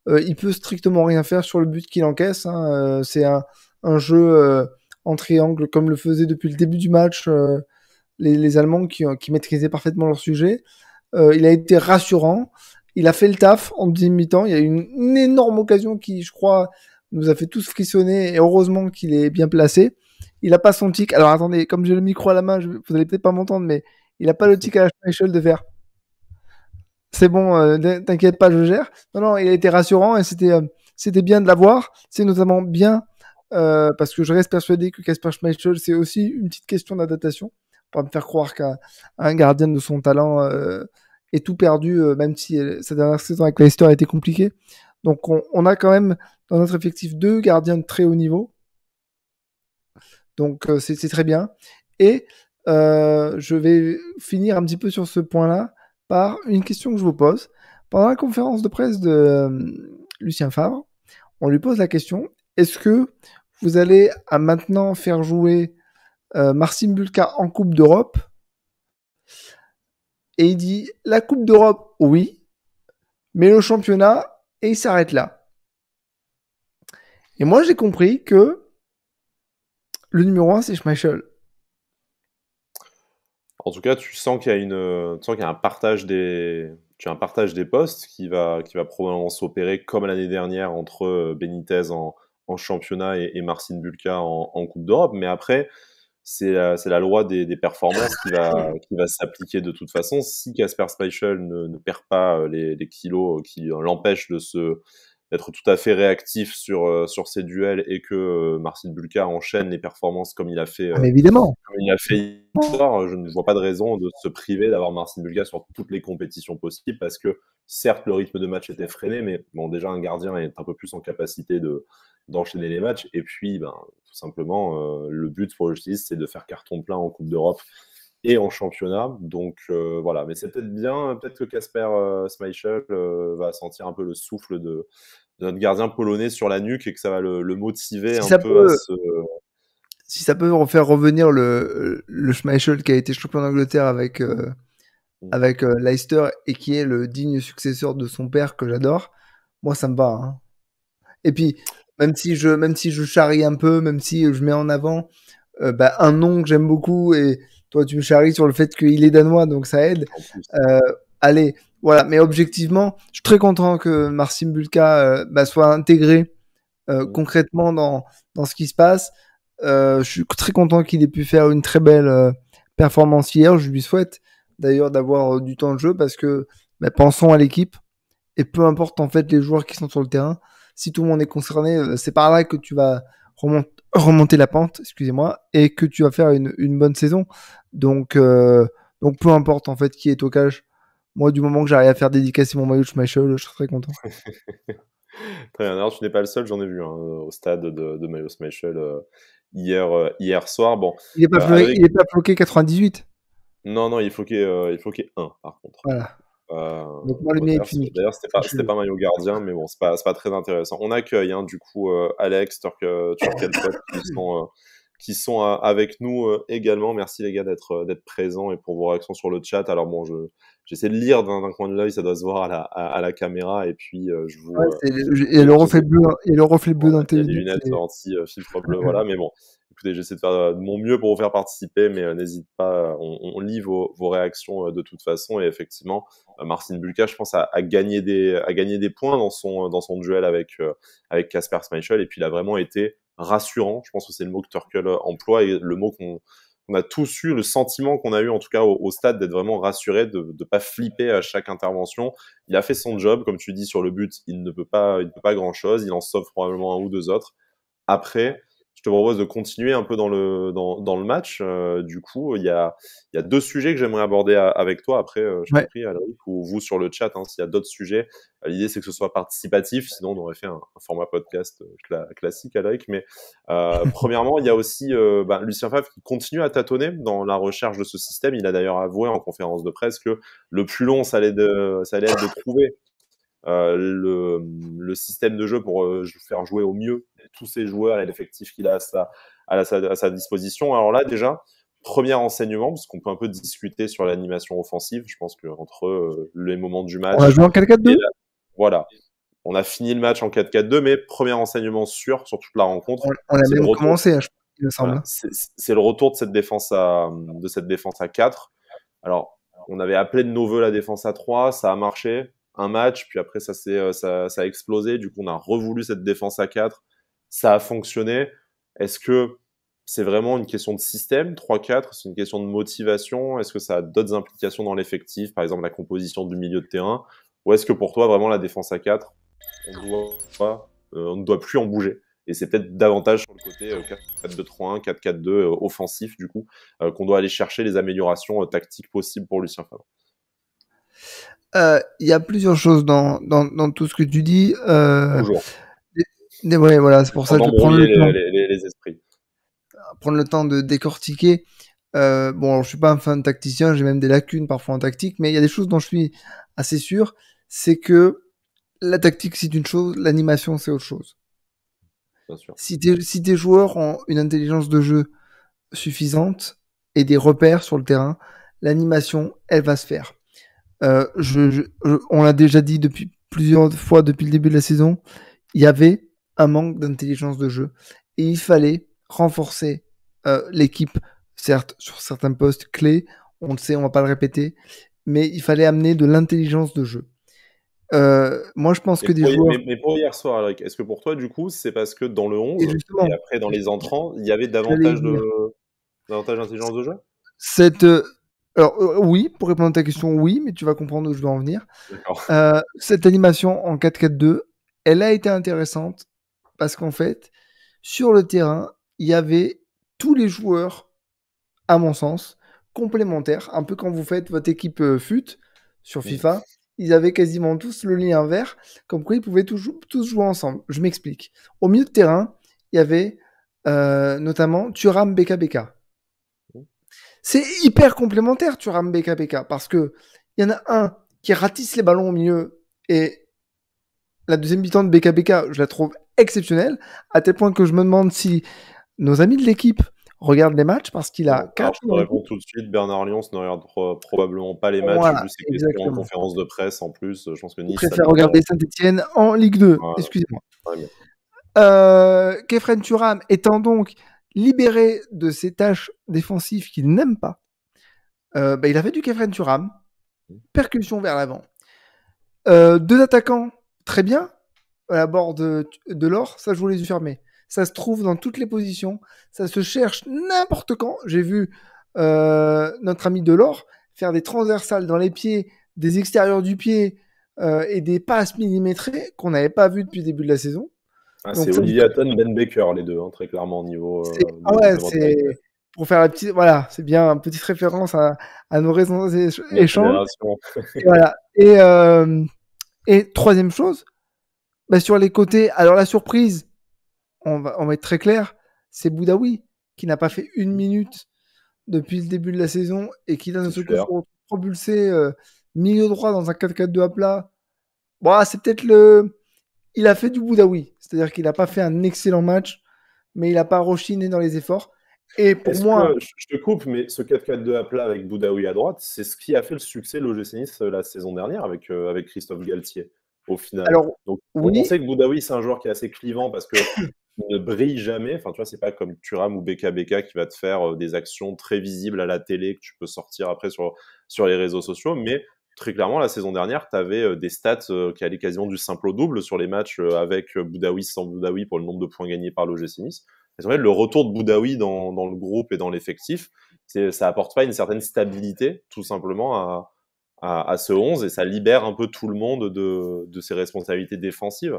Il peut strictement rien faire sur le but qu'il encaisse, hein. C'est un jeu en triangle, comme le faisaient depuis le début du match les Allemands qui maîtrisaient parfaitement leur sujet. Il a été rassurant. Il a fait le taf en deuxième mi-temps. Il y a eu une énorme occasion qui, je crois, nous a fait tous frissonner. Et heureusement qu'il est bien placé. Il a pas son tic. Alors attendez, comme j'ai le micro à la main, vous allez peut-être pas m'entendre, mais il a pas le tic à la Schmeichel de faire. C'est bon, t'inquiète pas, je gère. Non, il a été rassurant et c'était bien de l'avoir. C'est notamment bien parce que je reste persuadé que Kasper Schmeichel, c'est aussi une petite question d'adaptation. Pas me faire croire qu'un gardien de son talent est tout perdu, même si sa dernière saison avec Leicester a été compliquée. Donc on a quand même dans notre effectif 2 gardiens de très haut niveau. Donc c'est très bien. Et je vais finir un petit peu sur ce point-là par une question que je vous pose. Pendant la conférence de presse de Lucien Favre, on lui pose la question, est-ce que vous allez à maintenant faire jouer Marcin Bulka en Coupe d'Europe? Et il dit, la Coupe d'Europe, oui, mais le championnat, et il s'arrête là. Et moi, j'ai compris que le numéro 1, c'est Schmeichel. En tout cas, tu sens qu'il y a un partage un partage des postes qui va probablement s'opérer comme l'année dernière entre Benitez en championnat et Marcin Bulka en Coupe d'Europe. Mais après, c'est la loi des performances qui va s'appliquer de toute façon. Si Kasper Schmeichel ne perd pas les kilos qui l'empêchent d'être tout à fait réactif sur ses duels et que Marcin Bulka enchaîne les performances Ah, mais évidemment. comme il a fait hier soir, je ne vois pas de raison de se priver d'avoir Marcin Bulka sur toutes les compétitions possibles parce que certes le rythme de match était freiné, mais bon déjà un gardien est un peu plus en capacité d'enchaîner les matchs et puis tout simplement le but pour le Suisse c'est de faire carton plein en Coupe d'Europe et en championnat. Donc voilà, mais c'est peut-être que Kasper Schmeichel va sentir un peu le souffle de notre gardien polonais sur la nuque et que ça va le motiver Si ça peu à peut, se... si ça peut faire revenir le Schmeichel qui a été champion d'Angleterre avec Leicester et qui est le digne successeur de son père que j'adore, moi ça me va, hein. Et puis même si je charrie un peu, même si je mets en avant un nom que j'aime beaucoup et toi tu me charries sur le fait qu'il est danois donc ça aide. En plus. Allez, voilà. Mais objectivement, je suis très content que Marcin Bulka soit intégré concrètement dans ce qui se passe. Je suis très content qu'il ait pu faire une très belle performance hier. Je lui souhaite d'ailleurs d'avoir du temps de jeu parce que pensons à l'équipe et peu importe en fait les joueurs qui sont sur le terrain, si tout le monde est concerné, c'est par là que tu vas remonter la pente, excusez-moi, et que tu vas faire une bonne saison. Donc peu importe en fait qui est au cage. Moi, du moment que j'arrive à faire dédicacer mon maillot de Schmeichel, je serai très content. Très bien. D'ailleurs, tu n'es pas le seul, j'en ai vu au stade de Mayo Schmeichel hier soir. Bon, Il est pas floqué 98. non, il faut qu'il y ait un, par contre. Voilà. Donc moi, le mien est fini. D'ailleurs, c'était pas maillot gardien, mais bon, c'est pas très intéressant. On accueille, du coup, Alex, Turkelpot, qui sont avec nous également. Merci les gars d'être présents et pour vos réactions sur le chat. Alors bon, j'essaie de lire d'un coin de l'œil, ça doit se voir à la caméra, et puis je vous. Il y a le reflet bleu dans tes lunettes. Il y a des lunettes anti-filtre bleu, voilà. Mais bon, écoutez, j'essaie de faire de mon mieux pour vous faire participer, mais n'hésite pas, on lit vos réactions de toute façon. Et effectivement, Marcin Bulka, je pense, a gagné des points dans son duel avec Kasper Schmeichel, et puis il a vraiment été rassurant. Je pense que c'est le mot que Turkel emploie, et le mot qu'on a tous eu, le sentiment qu'on a eu en tout cas au stade, d'être vraiment rassuré, de pas flipper à chaque intervention. Il a fait son job, comme tu dis, sur le but, il ne peut pas grand chose, il en sauve probablement un ou deux autres. Après, je te propose de continuer un peu dans le match. Du coup, il y a deux sujets que j'aimerais aborder avec toi. Après, je t'en prie, Alric, ou vous sur le chat, s'il y a d'autres sujets. L'idée, c'est que ce soit participatif. Sinon, on aurait fait un format podcast classique, Alric. Mais premièrement, il y a aussi Lucien Favre qui continue à tâtonner dans la recherche de ce système. Il a d'ailleurs avoué en conférence de presse que le plus long, ça allait être de trouver le système de jeu pour faire jouer au mieux tous ces joueurs et l'effectif qu'il a à sa disposition. Alors là, déjà, premier enseignement, parce qu'on peut un peu discuter sur l'animation offensive. Je pense qu'entre les moments du match... On a joué en 4-4-2 ? Voilà. On a fini le match en 4-4-2, mais premier enseignement sûr sur toute la rencontre. On a même commencé, il me semble. Voilà, c'est le retour de cette défense à 4. Alors, on avait appelé de nos voeux la défense à 3, ça a marché un match, puis après ça a explosé. Du coup, on a revoulu cette défense à 4. Ça a fonctionné. Est-ce que c'est vraiment une question de système, 3-4 ? C'est une question de motivation ? Est-ce que ça a d'autres implications dans l'effectif, par exemple la composition du milieu de terrain ? Ou est-ce que pour toi, vraiment, la défense à 4, on ne doit plus en bouger ? Et c'est peut-être davantage sur le côté 4-2-3-1, 4-4-2 offensif, du coup, qu'on doit aller chercher les améliorations tactiques possibles pour Lucien Favre. Il y a plusieurs choses dans tout ce que tu dis. Toujours. Ouais, voilà, c'est pour ça que prendre les esprits. Prendre le temps de décortiquer. Alors, je suis pas un fan tacticien, j'ai même des lacunes parfois en tactique, mais il y a des choses dont je suis assez sûr, c'est que la tactique c'est une chose, l'animation c'est autre chose. Bien sûr. Si tes joueurs ont une intelligence de jeu suffisante et des repères sur le terrain, l'animation elle va se faire. On l'a déjà dit depuis plusieurs fois depuis le début de la saison, il y avait un manque d'intelligence de jeu et il fallait renforcer l'équipe, certes sur certains postes clés, on le sait, on va pas le répéter, mais il fallait amener de l'intelligence de jeu. Moi je pense que des joueurs... Mais pour hier soir, Alric, est-ce que pour toi du coup c'est parce que dans le 11 et après dans les entrants, il y avait davantage d'intelligence de jeu ? Alors oui, pour répondre à ta question, oui, mais tu vas comprendre où je veux en venir. D'accord. Cette animation en 4-4-2, elle a été intéressante parce qu'en fait, sur le terrain, il y avait tous les joueurs, à mon sens, complémentaires. Un peu quand vous faites votre équipe FUT sur FIFA, ils avaient quasiment tous le lien vert, comme quoi ils pouvaient tous jouer ensemble. Je m'explique. Au milieu de terrain, il y avait notamment Thuram BKBK. C'est hyper complémentaire, Thuram BKBK, parce que il y en a un qui ratisse les ballons au milieu et la deuxième mi-temps de BKBK, je la trouve exceptionnelle, à tel point que je me demande si nos amis de l'équipe regardent les matchs parce qu'il a 4. Je te réponds tout de suite, Bernard Lyons ne regarde probablement pas les matchs, voilà, vu ses questions en conférence de presse en plus. Je pense que Nice. Je préfère regarder Saint-Etienne en Ligue 2, voilà. Excusez-moi. Khéphren Thuram étant donc libéré de ses tâches défensives qu'il n'aime pas, il a fait du Khéphren Thuram, percussion vers l'avant. Deux attaquants, très bien, à la bord de l'or, ça joue les yeux fermés. Ça se trouve dans toutes les positions, ça se cherche n'importe quand. J'ai vu notre ami Delors faire des transversales dans les pieds, des extérieurs du pied, et des passes millimétrées qu'on n'avait pas vues depuis le début de la saison. Ah, Donc c'est ça, Olivier Hatton, Ben Baker, les deux, hein, très clairement, au niveau ouais, de c'est mentalité. pour faire la petite, voilà, c'est bien une petite référence à nos récents Notre échanges. génération. Et voilà. Et troisième chose, bah, sur les côtés, alors la surprise, on va être très clair, c'est Boudaoui qui n'a pas fait une minute depuis le début de la saison et qui d'un seul coup se Titulaire. retrouve propulsé milieu droit dans un 4-4-2 à plat. Bon, c'est peut-être le. Il a fait du Boudaoui, c'est-à-dire qu'il n'a pas fait un excellent match, mais il n'a pas rechiné dans les efforts. Et pour Est-ce moi, que, je te coupe, mais ce 4-4-2 à plat avec Boudaoui à droite, c'est ce qui a fait le succès de l'OGC Nice la saison dernière avec Christophe Galtier, au final. alors Donc, on oui, sait que Boudaoui, c'est un joueur qui est assez clivant parce que il ne brille jamais. Enfin, tu vois, c'est pas comme Thuram ou BKBK qui va te faire des actions très visibles à la télé que tu peux sortir après sur les réseaux sociaux. Mais très clairement, la saison dernière, tu avais des stats qui allaient quasiment du simple au double sur les matchs avec Boudaoui, sans Boudaoui pour le nombre de points gagnés par l'OGC Nice. En fait, le retour de Boudaoui dans le groupe et dans l'effectif, ça apporte pas une certaine stabilité, tout simplement, à ce 11 et ça libère un peu tout le monde de ses responsabilités défensives.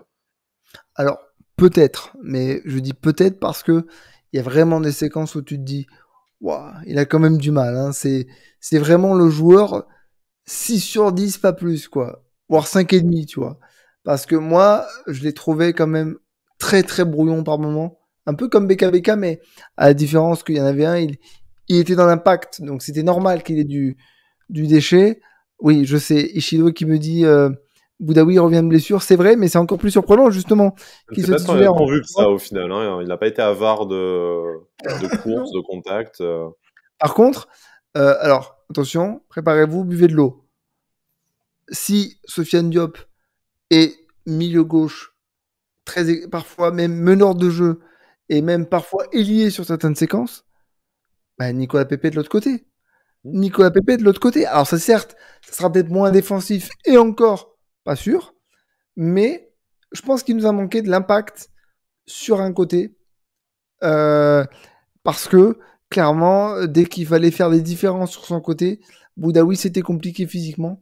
alors peut-être, mais je dis peut-être parce que il y a vraiment des séquences où tu te dis, waouh, il a quand même du mal. Hein. C'est vraiment le joueur 6 sur 10, pas plus, quoi. Voire 5,5, tu vois. Parce que moi, je l'ai trouvé quand même très, très brouillon par moment. Un peu comme BKBK, mais à la différence qu'il y en avait un, il était dans l'impact. Donc c'était normal qu'il ait du déchet. Oui, je sais, Ishido qui me dit Boudaoui revient de blessure. C'est vrai, mais c'est encore plus surprenant, justement, qu'il C'est soit pas titulaire. tant vu que ça au final. Hein. Il n'a pas été avare de courses, Non. de contact. Par contre, alors, attention, préparez-vous, buvez de l'eau. Si Sofiane Diop est milieu gauche, parfois même meneur de jeu, et même parfois ailier sur certaines séquences, bah, Nicolas Pepe de l'autre côté. Nicolas Pepe de l'autre côté. Alors ça certes, ça sera peut-être moins défensif et encore pas sûr, mais je pense qu'il nous a manqué de l'impact sur un côté parce que clairement, dès qu'il fallait faire des différences sur son côté, Boudaoui c'était compliqué physiquement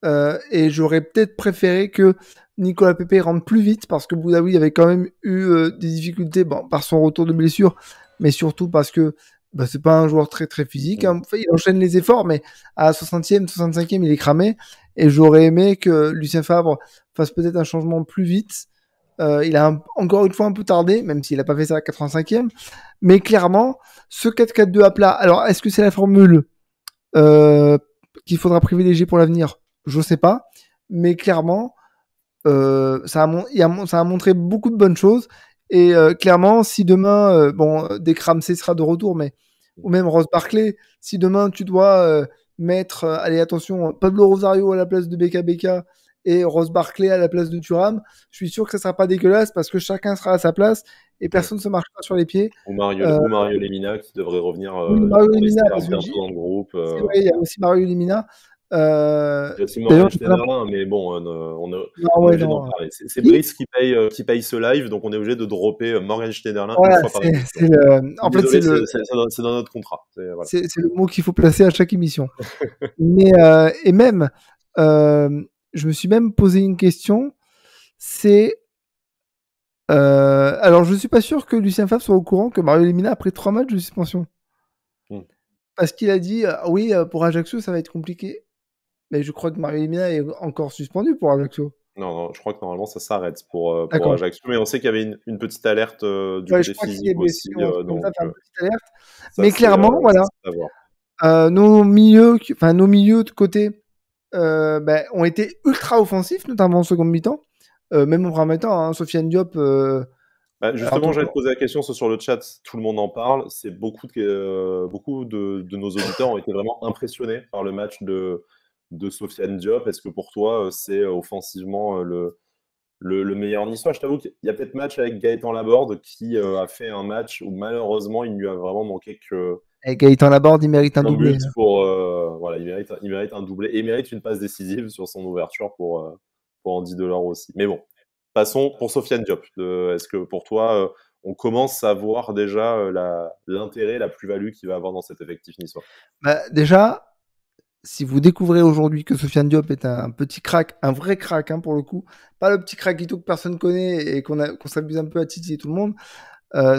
et j'aurais peut-être préféré que Nicolas Pepe rentre plus vite parce que Boudaoui avait quand même eu des difficultés bon, par son retour de blessure, mais surtout parce que bah, c'est pas un joueur très très physique. Hein. Enfin, il enchaîne les efforts, mais à 60e, 65e, il est cramé. Et j'aurais aimé que Lucien Favre fasse peut-être un changement plus vite. Il a encore une fois un peu tardé, même s'il n'a pas fait ça à 85e. Mais clairement, ce 4-4-2 à plat, alors est-ce que c'est la formule qu'il faudra privilégier pour l'avenir? Je ne sais pas. Mais clairement, ça a montré beaucoup de bonnes choses. Et clairement, si demain, dès que Ramsey sera de retour, mais ou même Ross Barkley, si demain tu dois mettre, allez attention, Pablo Rosario à la place de BKBK et Ross Barkley à la place de Thuram, je suis sûr que ça sera pas dégueulasse parce que chacun sera à sa place et personne ne se marchera sur les pieds. Ou Mario Lemina qui devrait revenir Oui, Mario Lemina, bientôt dans le groupe. c'est vrai, il y a aussi Mario Lemina. Il y a aussi Morgan Schneiderlin, mais bon, on est obligé d'en parler. C'est Brice qui paye ce live, donc on est obligé de dropper Morgan Schneiderlin voilà, une fois par émission. En fait, c'est dans notre contrat. Voilà. C'est le mot qu'il faut placer à chaque émission. Mais, et même, je me suis même posé une question, c'est... alors, je ne suis pas sûr que Lucien Favre soit au courant que Mario Lemina a pris 3 matchs de suspension. Parce qu'il a dit, oui, pour Ajaccio, ça va être compliqué. Mais je crois que Mario Lemina est encore suspendu pour Ajaccio. Non, je crois que normalement ça s'arrête pour Ajaccio, mais on sait qu'il y avait une petite alerte du côté physique aussi. Donc, ça fait une petite alerte. Mais clairement, voilà, nos milieux de côté ont été ultra offensifs, notamment en seconde mi-temps. Même en première mi-temps, hein, Sofiane Diop... justement, j'allais te poser la question sur le chat, tout le monde en parle. C'est beaucoup de nos auditeurs ont été vraiment impressionnés par le match de Sofiane Diop. Est-ce que pour toi, c'est offensivement le meilleur niçois? Je t'avoue qu'il y a peut-être match avec Gaëtan Laborde qui a fait un match où malheureusement il lui a vraiment manqué que Gaëtan Laborde, il mérite un doublé. But voilà, il mérite un doublé et il mérite une passe décisive sur son ouverture pour Andy Delors aussi. Mais bon, passons pour Sofiane Diop. Est-ce que pour toi, on commence à voir déjà l'intérêt, la plus-value qu'il va avoir dans cet effectif niçois? Déjà, si vous découvrez aujourd'hui que Sofiane Diop est un petit crack, un vrai crack pour le coup, pas le petit craquito que personne connaît et qu'on s'amuse un peu à titiller tout le monde,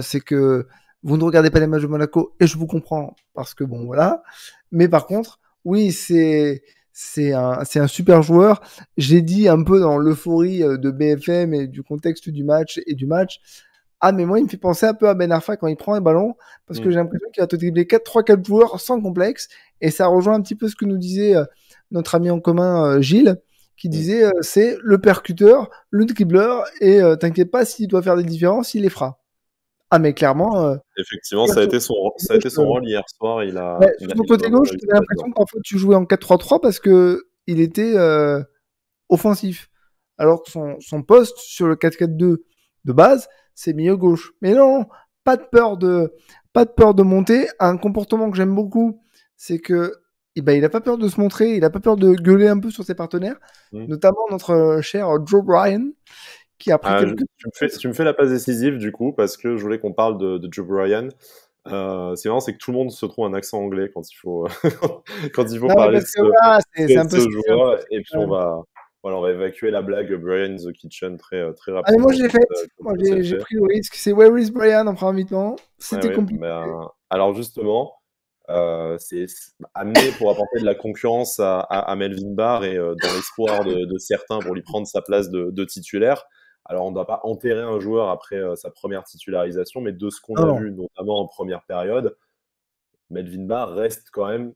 c'est que vous ne regardez pas les matchs de Monaco et je vous comprends parce que bon voilà. Mais par contre, oui, c'est un super joueur. J'ai dit un peu dans l'euphorie de BFM et du contexte du match ah, mais moi, il me fait penser un peu à Ben Arfa quand il prend un ballon, parce que j'ai l'impression qu'il va te dribbler 3-4 joueurs sans complexe, et ça rejoint un petit peu ce que nous disait notre ami en commun Gilles, qui disait c'est le percuteur, le dribbleur, et t'inquiète pas, s'il doit faire des différences, il les fera. Ah, mais clairement. Effectivement, ça a été son rôle hier soir. Sur ton côté gauche, j'ai l'impression que parfois tu jouais en 4-3-3 parce qu'il était offensif. Alors que son poste sur le 4-4-2 de base, c'est milieu gauche. Mais non, pas de peur de monter. Un comportement que j'aime beaucoup, c'est que il a pas peur de se montrer, il a pas peur de gueuler un peu sur ses partenaires, notamment notre cher Joe Bryan, qui a pris tu me fais la passe décisive du coup, parce que je voulais qu'on parle de Joe Bryan. C'est marrant, c'est que tout le monde se trouve un accent anglais quand il faut parler de ce joueur, et puis on va évacuer la blague Brian in the Kitchen très rapidement. Allez, moi je l'ai faite. Moi j'ai pris le risque. C'est Where is Brian en première mi-temps. C'était compliqué. Alors justement, c'est amené pour apporter de la concurrence à Melvin Barr et dans l'espoir de certains pour lui prendre sa place de titulaire. Alors, on ne doit pas enterrer un joueur après sa première titularisation, mais de ce qu'on a vu, notamment en première période, Melvin Barr reste quand même.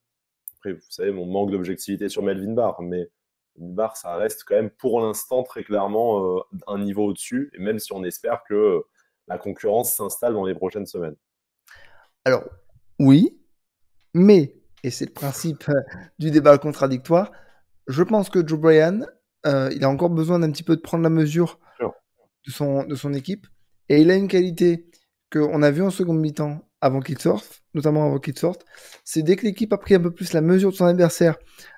Après, vous savez, mon manque d'objectivité sur Melvin Barr, mais Melvin Barr, ça reste quand même pour l'instant très clairement un niveau au-dessus, et même si on espère que la concurrence s'installe dans les prochaines semaines. Alors, oui, mais, et c'est le principe du débat contradictoire, je pense que Joe Bryan, il a encore besoin d'un petit peu de prendre la mesure de son équipe, et il a une qualité qu'on a vue en seconde mi-temps notamment avant qu'il sorte, c'est dès que l'équipe a pris un peu plus la mesure de son adversaire,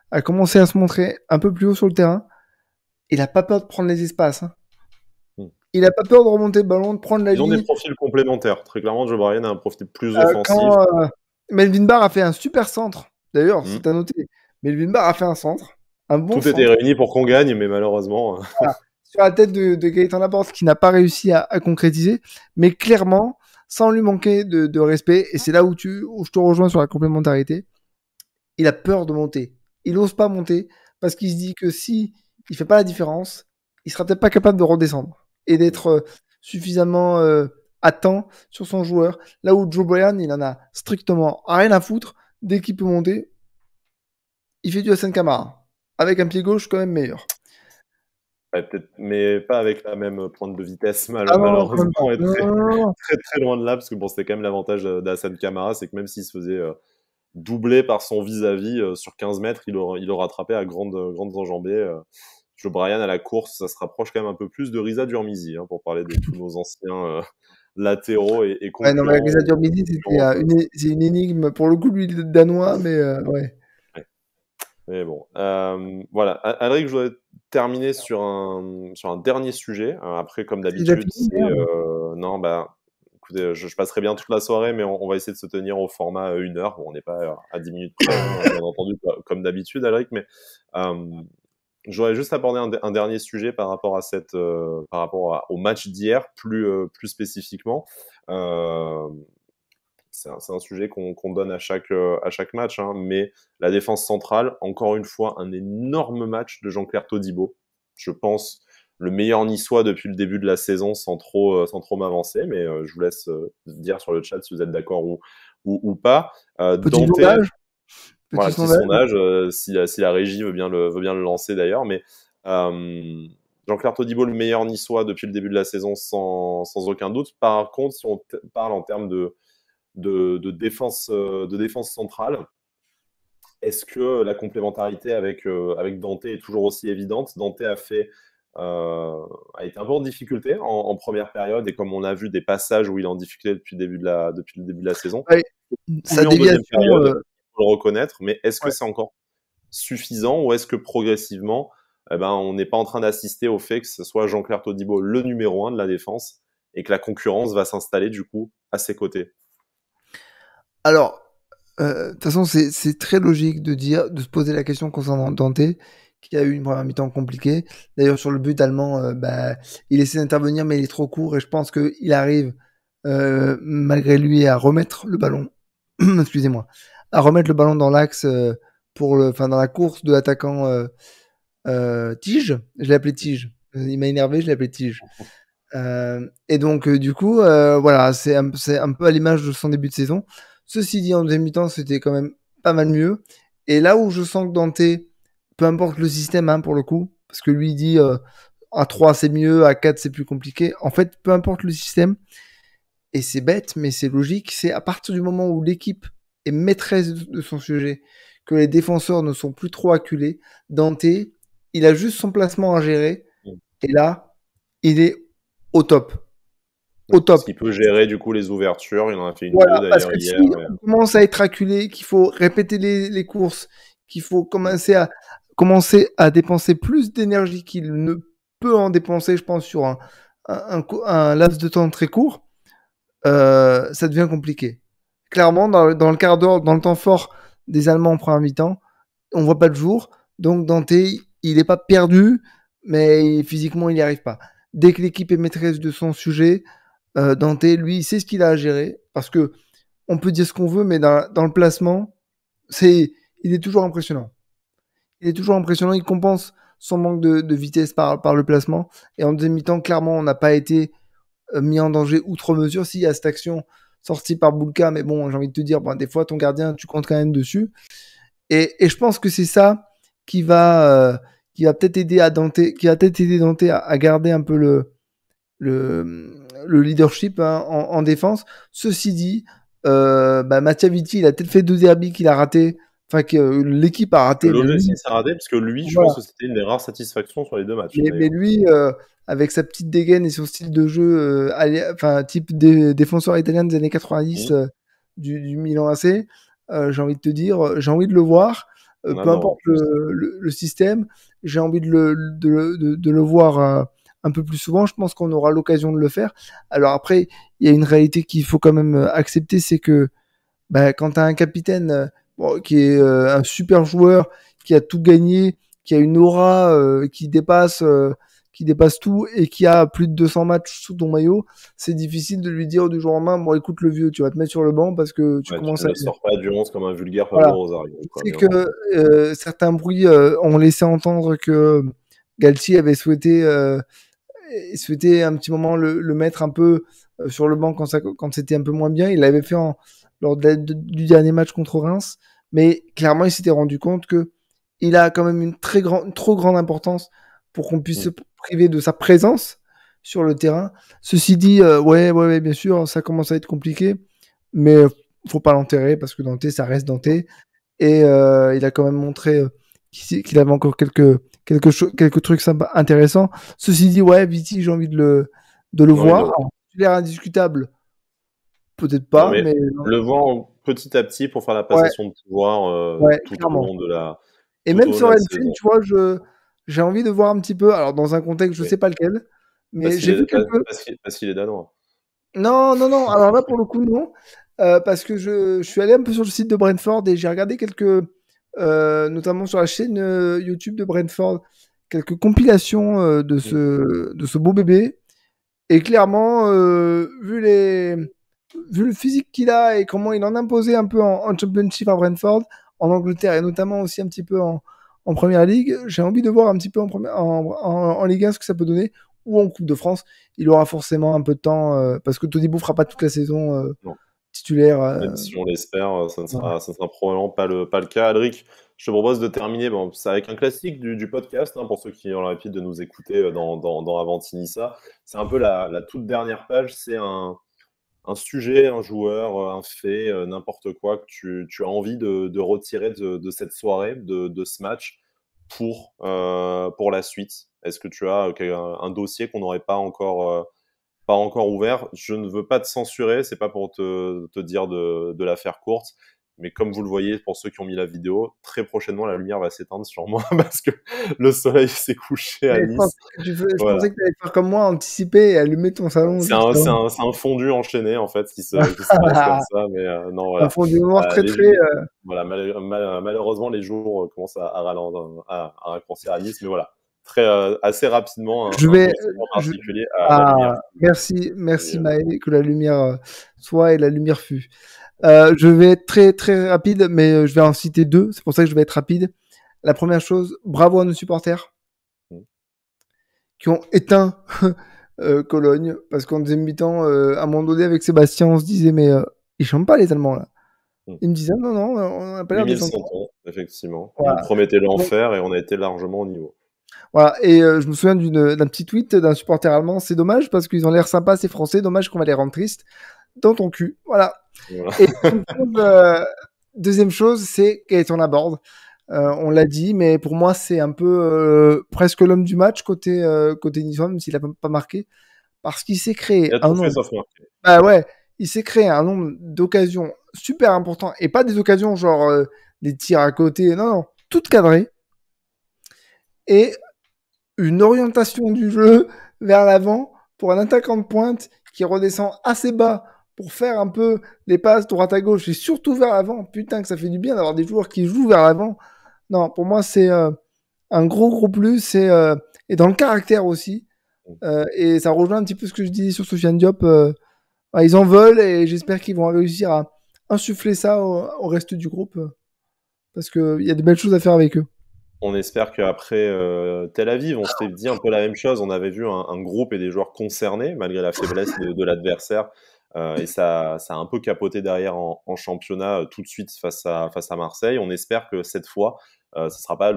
a commencé à se montrer un peu plus haut sur le terrain, il n'a pas peur de prendre les espaces. Il n'a pas peur de remonter le ballon, de prendre la ligne. Ils ont des profils complémentaires. Très clairement, Joe Bryan a un profil plus offensif. Melvin Barr a fait un super centre. D'ailleurs, c'est à noter. Melvin Barr a fait un centre. Un bon Tout était réuni pour qu'on gagne, mais malheureusement... Voilà. Sur la tête de Gaëtan Laporte, qui n'a pas réussi à concrétiser, mais clairement, sans lui manquer de respect, et c'est là où je te rejoins sur la complémentarité, il a peur de monter. Il n'ose pas monter, parce qu'il se dit que si il fait pas la différence, il sera peut-être pas capable de redescendre, et d'être suffisamment à temps sur son joueur. Là où Joe Bryan, il en a strictement rien à foutre. Dès qu'il peut monter, il fait du Hassan Kamara, avec un pied gauche quand même meilleur. Ouais, peut-être, mais pas avec la même pointe de vitesse, malheureusement, très très loin de là, parce que bon, c'était quand même l'avantage d'Hassan Kamara, c'est que même s'il se faisait doubler par son vis-à-vis sur 15 mètres, il le rattrapait à grandes enjambées. Joe Bryan à la course, ça se rapproche quand même un peu plus de Riza Durmizi, pour parler de tous nos anciens latéraux et concurrents. Ouais, non, mais Riza Durmizi, c'est une énigme, pour le coup, lui, danois, mais ouais. Mais bon, voilà. Alric, je voudrais terminer sur un dernier sujet. Après, comme d'habitude, écoutez, je passerai bien toute la soirée, mais on va essayer de se tenir au format 1 heure. Bon, on n'est pas à 10 minutes près, bien entendu, comme d'habitude, Alric, mais j'aurais juste abordé un dernier sujet par rapport à au match d'hier, plus spécifiquement. C'est un sujet qu'on donne à chaque match, mais la défense centrale, encore une fois, un énorme match de Jean-Claire Todibo. Je pense le meilleur niçois depuis le début de la saison, sans trop m'avancer, mais je vous laisse dire sur le chat si vous êtes d'accord ou pas. Petit sondage. Voilà, petit sondage, si la régie veut bien le lancer d'ailleurs, mais Jean-Claire Todibo, le meilleur niçois depuis le début de la saison, sans aucun doute. Par contre, si on parle en termes de défense centrale, est-ce que la complémentarité avec Dante est toujours aussi évidente? Dante a été un peu en difficulté en première période, et comme on a vu des passages où il est en difficulté depuis le début de la saison, sa déviation, période, il faut le reconnaître, mais est-ce que c'est encore suffisant, ou est-ce que progressivement on n'est pas en train d'assister au fait que ce soit Jean-Claire Todibo le numéro 1 de la défense et que la concurrence va s'installer du coup à ses côtés? Alors, De toute façon, c'est très logique de se poser la question concernant Dante, qui a eu une première mi-temps compliquée. D'ailleurs, sur le but allemand, il essaie d'intervenir, mais il est trop court, et je pense qu'il arrive, malgré lui, à remettre le ballon, excusez-moi, à remettre le ballon dans l'axe, dans la course de l'attaquant Tige. Je l'ai appelé Tige. Il m'a énervé, je l'ai appelé Tige. Et donc, du coup, voilà, c'est un peu à l'image de son début de saison. Ceci dit, en deuxième mi-temps, c'était quand même pas mal mieux. Et là où je sens que Dante, peu importe le système, hein, pour le coup, parce que lui dit à 3 c'est mieux, à 4 c'est plus compliqué. En fait, peu importe le système, et c'est bête, mais c'est logique, c'est à partir du moment où l'équipe est maîtresse de son sujet, que les défenseurs ne sont plus trop acculés, Dante, il a juste son placement à gérer. Et là, il est au top. Au top. Parce qu'il peut gérer du coup les ouvertures. Il en a fait une Voilà, ou deux parce d'ailleurs que hier. si on commence à être acculé, qu'il faut répéter les courses, qu'il faut commencer à dépenser plus d'énergie qu'il ne peut en dépenser, je pense, sur un laps de temps très court, ça devient compliqué. Clairement, dans le quart d'heure, dans le temps fort des Allemands en première mi-temps, on voit pas le jour. Donc Dante, il n'est pas perdu, mais physiquement, il n'y arrive pas. Dès que l'équipe est maîtresse de son sujet, Dante, lui, il sait ce qu'il a à gérer. Parce que on peut dire ce qu'on veut, mais dans le placement, il est toujours impressionnant. Il est toujours impressionnant. Il compense son manque de vitesse par le placement. Et en deuxième mi-temps, clairement, on n'a pas été mis en danger outre mesure. S'il y a cette action sortie par Boulka, mais bon, j'ai envie de te dire, des fois, ton gardien, tu comptes quand même dessus. Et je pense que c'est ça qui va peut-être aider Dante à garder un peu le leadership, hein, en défense. Ceci dit, Mattia Vitti, il a peut-être fait 2 derbies qu'il a raté, enfin que l'équipe a raté. L'OGC s'est raté parce que lui, je pense que c'était une des rares satisfactions sur les 2 matchs. Mais lui, avec sa petite dégaine et son style de jeu, type défenseur italien des années 90 du Milan AC, j'ai envie de te dire, j'ai envie de le voir. Peu importe le système, j'ai envie de le voir un peu plus souvent. Je pense qu'on aura l'occasion de le faire. Alors après, il y a une réalité qu'il faut quand même accepter, c'est que quand tu as un capitaine qui est un super joueur, qui a tout gagné, qui a une aura qui dépasse tout et qui a plus de 200 matchs sous ton maillot, c'est difficile de lui dire du jour au lendemain, bon écoute le vieux, tu vas te mettre sur le banc parce que tu commences tu ne sors pas du 11 comme un vulgaire Pablo voilà. Rosario. C'est que certains bruits ont laissé entendre que Galtier avait souhaité un petit moment le mettre un peu sur le banc quand c'était un peu moins bien. Il l'avait fait lors du dernier match contre Reims, mais clairement il s'était rendu compte que il a quand même une trop grande importance pour qu'on puisse se priver de sa présence sur le terrain. Ceci dit, ouais, bien sûr, ça commence à être compliqué, mais faut pas l'enterrer parce que Dante, ça reste Dante, et il a quand même montré qu'il avait encore quelques trucs sympas, intéressants. Ceci dit, ouais, Viti, j'ai envie de le voir. Alors, il a indiscutable, peut-être pas, non, mais le vent petit à petit pour faire la passation de pouvoir tout clairement. au long de la. Et même sur Elfin, tu vois, j'ai envie de voir un petit peu, alors dans un contexte, je sais pas lequel, mais j'ai vu quelques. Parce qu'il est danois. Non, alors là, pour le coup, non. Parce que je suis allé un peu sur le site de Brentford et j'ai regardé notamment sur la chaîne YouTube de Brentford, quelques compilations de ce beau bébé. Et clairement, vu le physique qu'il a et comment il en imposait un peu en Championship à Brentford, en Angleterre et notamment aussi un petit peu en Première Ligue, j'ai envie de voir un petit peu en Ligue 1 ce que ça peut donner, ou en Coupe de France. Il aura forcément un peu de temps, parce que Todibo fera pas toute la saison titulaire. Même si on l'espère, ça ne sera probablement pas le cas. Alric, je te propose de terminer c'est avec un classique du podcast, hein, pour ceux qui ont l'habitude de nous écouter dans Avantinissa. C'est un peu la toute dernière page, c'est un sujet, un joueur, un fait, n'importe quoi que tu as envie de retirer de cette soirée, de ce match pour la suite. Est-ce que tu as un dossier qu'on n'aurait pas encore ouvert? Je ne veux pas te censurer, c'est pas pour te dire de la faire courte, Mais comme vous le voyez, pour ceux qui ont mis la vidéo, très prochainement, la lumière va s'éteindre sur moi parce que le soleil s'est couché à Je Nice. pensais je Voilà. pensais que tu allais faire comme moi, anticiper et allumer ton salon. C'est juste avant. un fondu enchaîné, en fait, qui se passe comme ça. Mais non, Un voilà. fond du noir très Les très. jours, voilà, malheureusement, les jours commencent à ralentir, à raccourcir à Nice. Mais voilà, assez rapidement, Je un vais. dossier en je- particulier à la lumière. Merci Et, Maël, que la lumière soit et la lumière fut. Je vais être très très rapide, mais je vais en citer deux. C'est pour ça que je vais être rapide. La première chose, bravo à nos supporters qui ont éteint Cologne, parce qu'en deuxième mi-temps, à un moment donné avec Sébastien, on se disait mais ils chantent pas les Allemands là. Il me disait non non, on n'a pas l'air de chanter. 8100 ans, effectivement. Voilà. Ils nous promettaient l'enfer et on a été largement au niveau. Voilà, et je me souviens d'un petit tweet d'un supporter allemand. C'est dommage parce qu'ils ont l'air sympas, ces Français. Dommage qu'on va les rendre tristes dans ton cul. Voilà. Voilà. Et deuxième chose, c'est Gaëtan Laborde. On l'a dit, mais pour moi, c'est un peu presque l'homme du match côté niçois, même s'il a pas marqué, parce qu'il s'est créé Il a tout fait sauf marquer. Bah ouais, il s'est créé un nombre d'occasions super importants et pas des occasions genre des tirs à côté. Non, non, toutes cadrées. Et une orientation du jeu vers l'avant pour un attaquant de pointe qui redescend assez bas pour faire un peu les passes droite à gauche et surtout vers l'avant. Putain que ça fait du bien d'avoir des joueurs qui jouent vers l'avant. Non, pour moi c'est un gros plus et dans le caractère aussi. Et ça rejoint un petit peu ce que je disais sur Sofiane Diop. Ils en veulent et j'espère qu'ils vont réussir à insuffler ça au reste du groupe parce qu'il y a de belles choses à faire avec eux. On espère qu'après Tel Aviv, on s'était dit un peu la même chose. On avait vu un groupe et des joueurs concernés, malgré la faiblesse de l'adversaire. Et ça a un peu capoté derrière en championnat tout de suite face à Marseille. On espère que cette fois, ce ne sera pas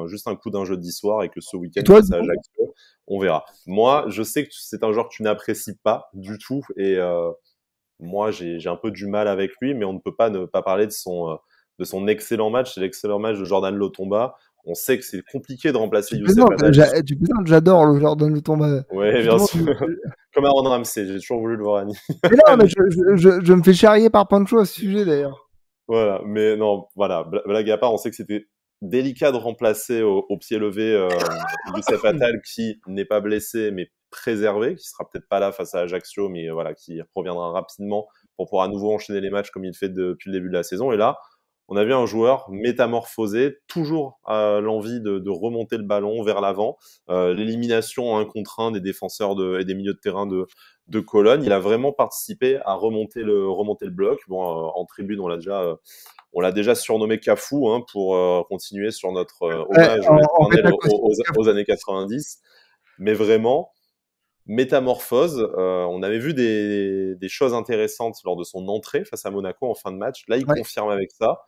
juste un coup d'un jeudi soir et que ce week-end, face à Ajaccio, on verra. Moi, je sais que c'est un joueur que tu n'apprécies pas du tout. Et moi, j'ai un peu du mal avec lui, mais on ne peut pas ne pas parler de son excellent match. C'est l'excellent match de Jordan Lotomba. On sait que c'est compliqué de remplacer Youssef Attal. J'adore le Jordan Lotomba. Oui, bien sûr. Comme Aaron Ramsey, j'ai toujours voulu le voir à Nice. Mais non, mais je me fais charrier par Pancho à ce sujet d'ailleurs. Voilà, mais non, voilà, blague à part, on sait que c'était délicat de remplacer au pied levé Youssef Attal qui n'est pas blessé mais préservé, qui sera peut-être pas là face à Ajaccio, mais voilà, qui reviendra rapidement pour pouvoir à nouveau enchaîner les matchs comme il fait depuis le début de la saison. Et là, on a vu un joueur métamorphosé, toujours à l'envie de remonter le ballon vers l'avant. L'élimination en 1 contre 1 des défenseurs et des milieux de terrain de Cologne. Il a vraiment participé à remonter le bloc. Bon, en tribune, on l'a déjà surnommé Cafou pour continuer sur notre hommage aux années 90. Mais vraiment, métamorphose. On avait vu des choses intéressantes lors de son entrée face à Monaco en fin de match. Là, il confirme avec ça.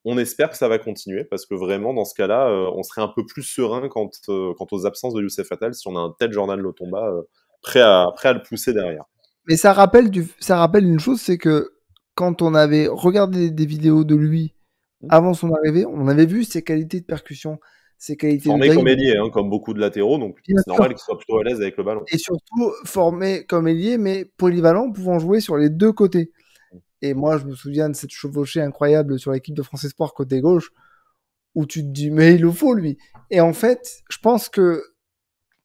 On espère que ça va continuer parce que vraiment, dans ce cas-là, on serait un peu plus serein quant aux absences de Youssef Attal si on a un tel Jordan Lotomba prêt à le pousser derrière. Mais ça rappelle une chose, c'est que quand on avait regardé des vidéos de lui avant son arrivée, on avait vu ses qualités de percussion, ses qualités formé comme ailier, comme beaucoup de latéraux, donc c'est normal qu'il soit plutôt à l'aise avec le ballon. Et surtout formé comme ailier, mais polyvalent, pouvant jouer sur les deux côtés. Et moi, je me souviens de cette chevauchée incroyable sur l'équipe de France Espoir côté gauche, où tu te dis, mais il le faut, lui. Et en fait, je pense que,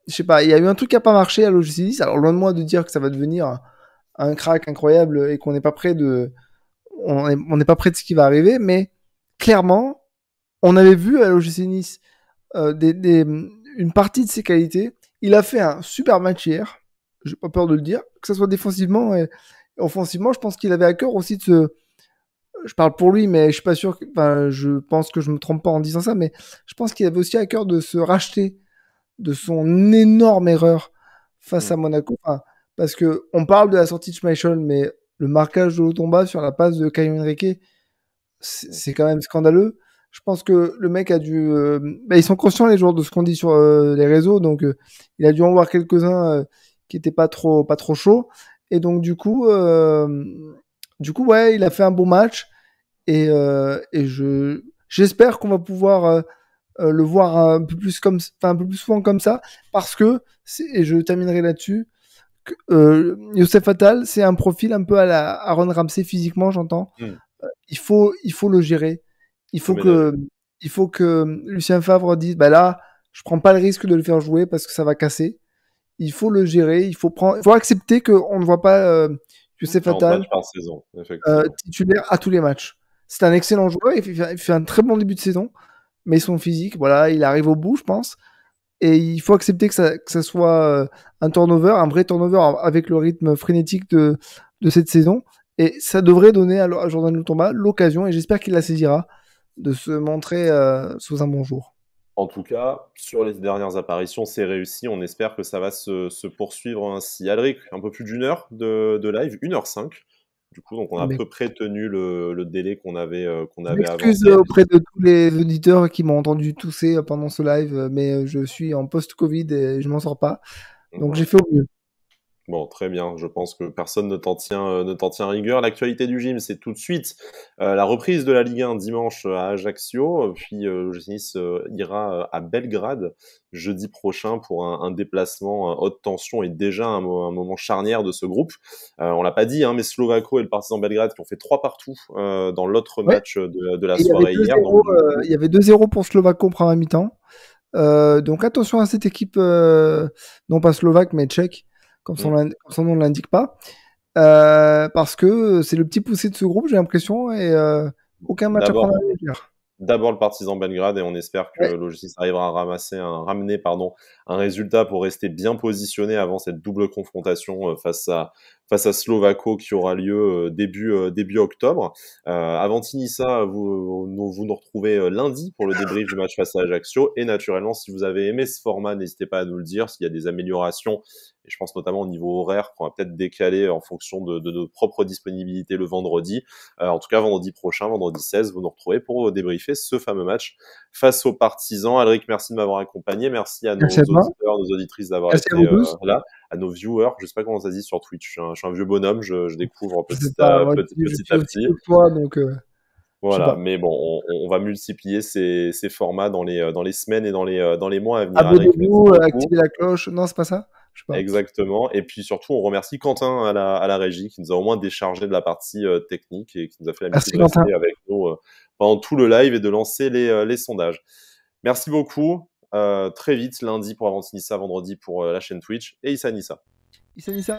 je sais pas, il y a eu un truc qui a pas marché à l'OGC Nice. Alors, loin de moi de dire que ça va devenir un crack incroyable et qu'on n'est pas près on n'est pas près de ce qui va arriver, mais clairement, on avait vu à l'OGC Nice une partie de ses qualités. Il a fait un super match hier. J'ai pas peur de le dire, que ce soit défensivement et offensivement. Je pense qu'il avait à cœur aussi je parle pour lui, mais je suis pas sûr. Je pense que je me trompe pas en disant ça, mais je pense qu'il avait aussi à cœur de se racheter de son énorme erreur face à Monaco. Parce que on parle de la sortie de Schmeichel, mais le marquage de Lotomba sur la passe de Caio Henrique, c'est quand même scandaleux. Je pense que le mec a dû... ils sont conscients, les joueurs, de ce qu'on dit sur les réseaux, donc il a dû en voir quelques-uns qui étaient pas trop chauds. Et donc, du coup, ouais, il a fait un bon match. Et j'espère qu'on va pouvoir le voir un peu plus souvent comme ça, parce que, et je terminerai là-dessus, Youssef Attal, c'est un profil un peu à la Aaron Ramsey physiquement, j'entends. il faut le gérer. Il faut ménager. que Lucien Favre dise, bah là, je prends pas le risque de le faire jouer parce que ça va casser. Il faut le gérer. Il faut accepter qu'on ne voit pas Youssef 40 Attal matchs par saison, effectivement. titulaire à tous les matchs. C'est un excellent joueur. Il fait un très bon début de saison, mais son physique, voilà, il arrive au bout, je pense. Et il faut accepter que ça soit un turnover, un vrai turnover avec le rythme frénétique de cette saison. Et ça devrait donner à Jordan Lutomba l'occasion, et j'espère qu'il la saisira, de se montrer sous un bon jour. En tout cas, sur les dernières apparitions, c'est réussi. On espère que ça va se poursuivre ainsi. Alric, un peu plus d'une heure de live, 1h05. Du coup, donc on a à Mais peu près tenu le délai qu'on avait je m'excuse avancé. auprès de tous les auditeurs qui m'ont entendu tousser pendant ce live, mais je suis en post-Covid et je m'en sors pas. Donc j'ai fait au mieux. Bon, très bien. Je pense que personne ne t'en tient rigueur. L'actualité du gym, c'est tout de suite la reprise de la Ligue 1 dimanche à Ajaccio. Puis le Nice ira à Belgrade jeudi prochain pour un déplacement haute tension et déjà un moment charnière de ce groupe. On l'a pas dit, hein, mais Slovako et le Partizan Belgrade qui ont fait 3 partout dans l'autre Ouais. match de la Et soirée hier. Donc, il y avait 2-0 pour Slovako en première mi-temps. Donc attention à cette équipe, non pas slovaque, mais tchèque, comme son nom ne l'indique pas. Parce que c'est le petit poussé de ce groupe, j'ai l'impression, et aucun match à prendre à la légère. D'abord le Partizan Belgrade et on espère que l'OGC arrivera à ramener un résultat pour rester bien positionné avant cette double confrontation face à Slovako qui aura lieu début octobre. Avant Tinissa, vous nous retrouvez lundi pour le débrief du match face à Ajaccio. Et naturellement, si vous avez aimé ce format, n'hésitez pas à nous le dire. S'il y a des améliorations, et je pense notamment au niveau horaire, qu'on va peut-être décaler en fonction de nos propres disponibilités le vendredi. En tout cas, vendredi prochain, vendredi 16, vous nous retrouvez pour débriefer ce fameux match face aux Partisans. Alric, merci de m'avoir accompagné. Merci à nos auditeurs, nos auditrices d'avoir été là. À nos viewers, je sais pas comment ça se dit sur Twitch. Je suis un vieux bonhomme, je découvre petit à petit. Toi, donc, voilà, mais bon, on va multiplier ces formats dans les semaines et dans les mois à venir. Abonnez-vous, activez la cloche. Non, c'est pas ça? Je sais pas. Exactement. Et puis surtout, on remercie Quentin à la régie qui nous a au moins déchargé de la partie technique et qui nous a fait la mission de rester avec nous pendant tout le live et de lancer les sondages. Merci beaucoup. Très vite, lundi pour Avant Nissa, vendredi pour la chaîne Twitch et Issa Nissa. Issa Nissa.